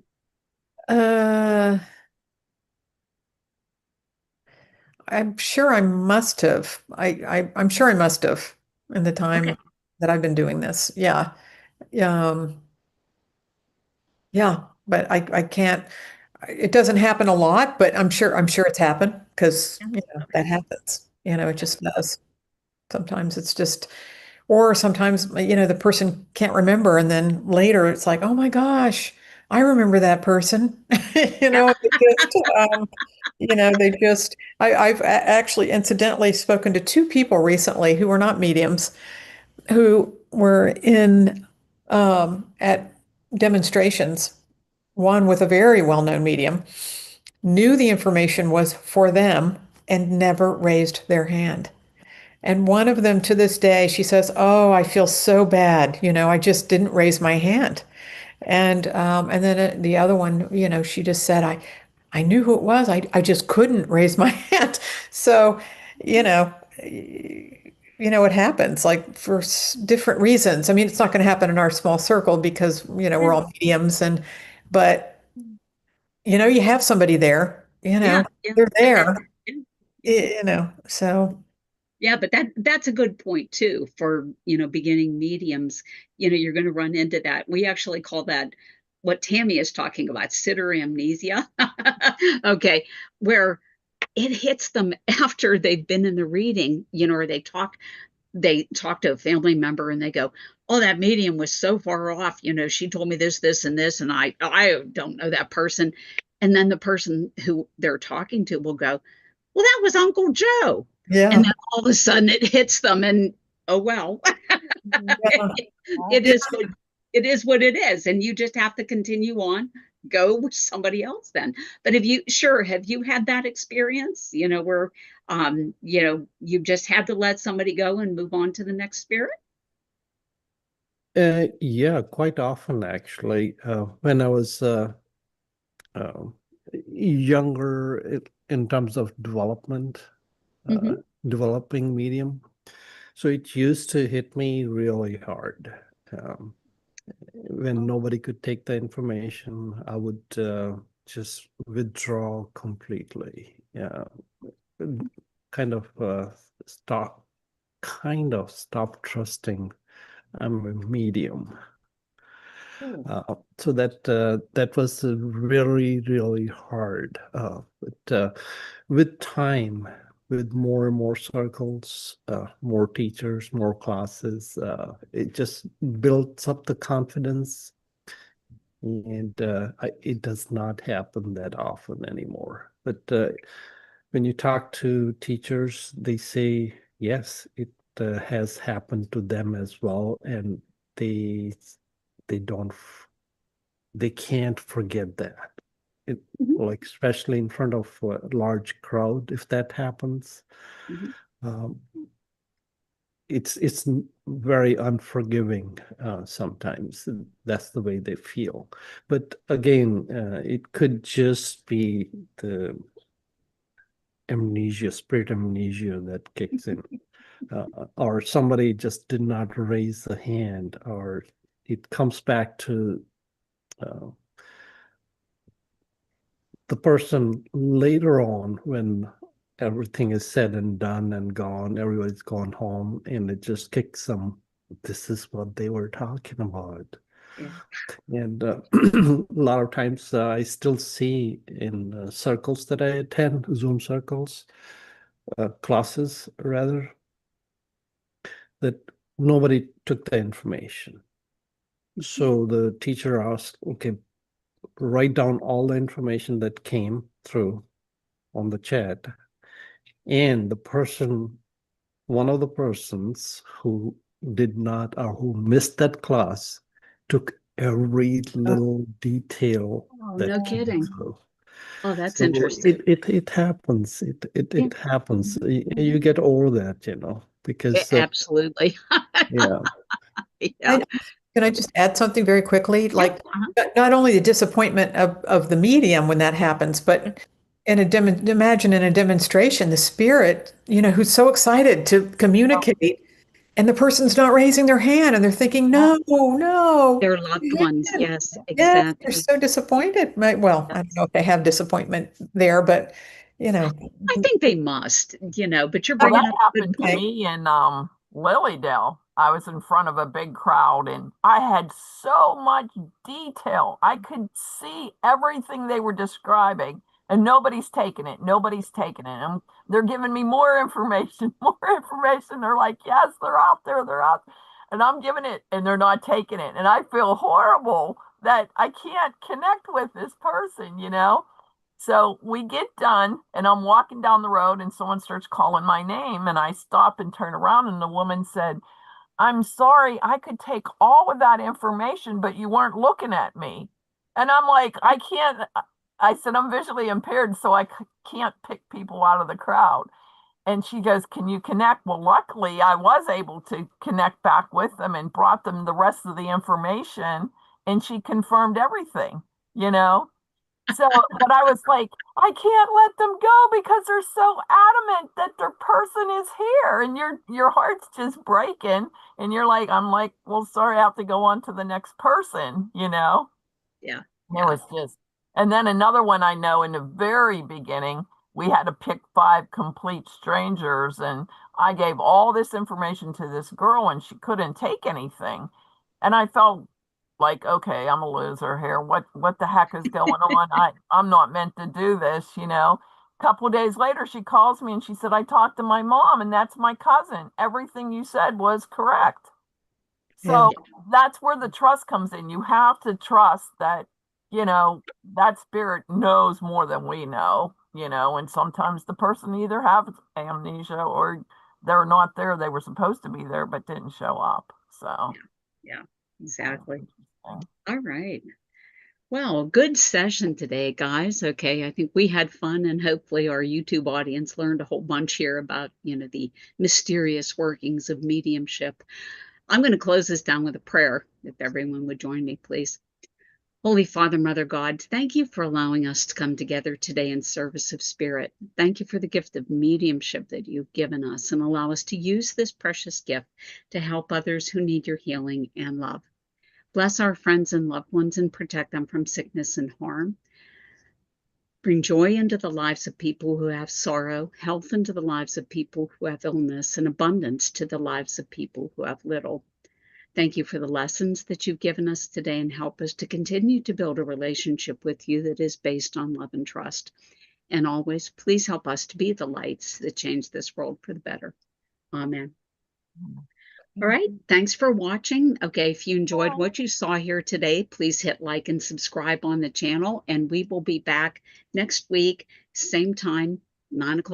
Speaker 4: I'm sure I must have. I'm sure I must have in the time that I've been doing this. Yeah. Yeah, but I can't. It doesn't happen a lot, but I'm sure it's happened because that happens. It just does. Sometimes it's just, or sometimes the person can't remember, and then later it's like, oh my gosh, I remember that person. They just. I've actually incidentally spoken to two people recently who were not mediums, who were in at demonstrations. One with a very well-known medium, knew the information was for them and never raised their hand. And one of them to this day, she says, "Oh, I feel so bad. I just didn't raise my hand." And then the other one, she just said, I knew who it was. I just couldn't raise my hand. So, it happens like for different reasons. I mean, it's not going to happen in our small circle because, we're all mediums but you have somebody there, they're there, so.
Speaker 1: Yeah, but that's a good point too for, beginning mediums. You're going to run into that. We actually call that what Tammy is talking about, sitter amnesia. Okay, where it hits them after they've been in the reading, or they talk to a family member and they go, "Oh, that medium was so far off. She told me this, and this, and I don't know that person." And then the person who they're talking to will go, "Well, that was Uncle Joe."
Speaker 4: Yeah.
Speaker 1: And then all of a sudden it hits them and, oh, well,
Speaker 4: Yeah.
Speaker 1: it is it is what it is, and you just have to continue on, go with somebody else then. But have you had that experience, where you just had to let somebody go and move on to the next spirit?
Speaker 3: Yeah, quite often actually. When I was uh, younger in terms of development,
Speaker 1: Hmm.
Speaker 3: developing medium. So it used to hit me really hard. Um, when nobody could take the information, I would just withdraw completely. Yeah, kind of stop, stop trusting I'm a medium. So that was really, really hard. But with time, with more and more circles, more teachers, more classes, it just builds up the confidence, and it does not happen that often anymore. But when you talk to teachers, they say yes, it has happened to them as well, and they they don't they can't forget that. It,
Speaker 1: Hmm.
Speaker 3: like especially in front of a large crowd, if that happens,
Speaker 1: Hmm.
Speaker 3: um, it's very unforgiving sometimes. That's the way they feel. But again, it could just be the amnesia, spirit amnesia that kicks in. Or somebody just did not raise a hand, or it comes back to uh, the person later on when everything is said and done and gone, everybody's gone home, and it just kicks them. This is what they were talking about.
Speaker 1: Yeah.
Speaker 3: And a lot of times I still see in circles that I attend, Zoom circles, classes rather, that nobody took the information. So the teacher asked, okay, write down all the information that came through on the chat. And one of the persons who did not or who missed that class took every little detail
Speaker 1: Oh,
Speaker 3: that
Speaker 1: no
Speaker 3: came
Speaker 1: kidding.
Speaker 3: through.
Speaker 1: Oh, that's
Speaker 3: So
Speaker 1: interesting.
Speaker 3: it happens.
Speaker 1: Yeah.
Speaker 3: It happens.
Speaker 1: Mhm.
Speaker 3: You get over that, because
Speaker 1: Absolutely.
Speaker 3: yeah.
Speaker 1: Yeah.
Speaker 4: Can I just add something very quickly?
Speaker 1: Yeah.
Speaker 4: Like, not only the disappointment of the medium when that happens, but imagine in a demonstration, the spirit, who's so excited to communicate, and the person's not raising their hand, and they're thinking, no, no.
Speaker 1: Their loved ones. Yes,
Speaker 4: Yes, they're
Speaker 1: exactly.
Speaker 4: so disappointed. Well, I don't know if they have disappointment there, but
Speaker 1: I think they must, but you're
Speaker 2: Well,
Speaker 1: bringing
Speaker 2: that
Speaker 1: up a good
Speaker 2: happened to
Speaker 1: point.
Speaker 2: me in Lilydale. I was in front of a big crowd and I had so much detail. I could see everything they were describing, and nobody's taking it. Nobody's taking it. And they're giving me more information, more information. They're like, yes, they're out there, they're out. And I'm giving it and they're not taking it. And I feel horrible that I can't connect with this person. So we get done, and I'm walking down the road, and someone starts calling my name, and I stop and turn around, and the woman said, "I'm sorry, I could take all of that information, but you weren't looking at me." And I'm like, I can't. I said, I'm visually impaired, so I can't pick people out of the crowd. And she goes, "Can you connect?" Well, luckily, I was able to connect back with them and brought them the rest of the information, and she confirmed everything. So, but I was like, I can't let them go because they're so adamant that their person is here, and your heart's just breaking, and you're like, I'm like, well, sorry, I have to go on to the next person.
Speaker 1: Yeah.
Speaker 2: It
Speaker 1: Yeah.
Speaker 2: was just, and then another one I know in the very beginning, we had to pick five complete strangers, and I gave all this information to this girl, and she couldn't take anything. And I felt like, okay, I'm a loser here. What the heck is going on? I'm not meant to do this. A couple of days later, she calls me and she said, I talked to my mom, and that's my cousin. Everything you said was correct.
Speaker 4: yeah.
Speaker 2: So that's where the trust comes in. You have to trust that, that spirit knows more than we know, and sometimes the person either has amnesia or they're not there. They were supposed to be there, but didn't show up. So,
Speaker 1: Yeah. Exactly.
Speaker 2: Interesting.
Speaker 1: All right. Well, good session today, guys. Okay, I think we had fun, and hopefully our YouTube audience learned a whole bunch here about, the mysterious workings of mediumship. I'm going to close this down with a prayer, if everyone would join me, please. Holy Father, Mother God, thank you for allowing us to come together today in service of spirit. Thank you for the gift of mediumship that you've given us, and allow us to use this precious gift to help others who need your healing and love. Bless our friends and loved ones and protect them from sickness and harm. Bring joy into the lives of people who have sorrow, health into the lives of people who have illness, and abundance to the lives of people who have little. Thank you for the lessons that you've given us today, and help us to continue to build a relationship with you that is based on love and trust. And always, please help us to be the lights that change this world for the better. Amen. All right. Thanks for watching. Okay. If you enjoyed what you saw here today, please hit like and subscribe on the channel. And we will be back next week, same time, 9 o'clock.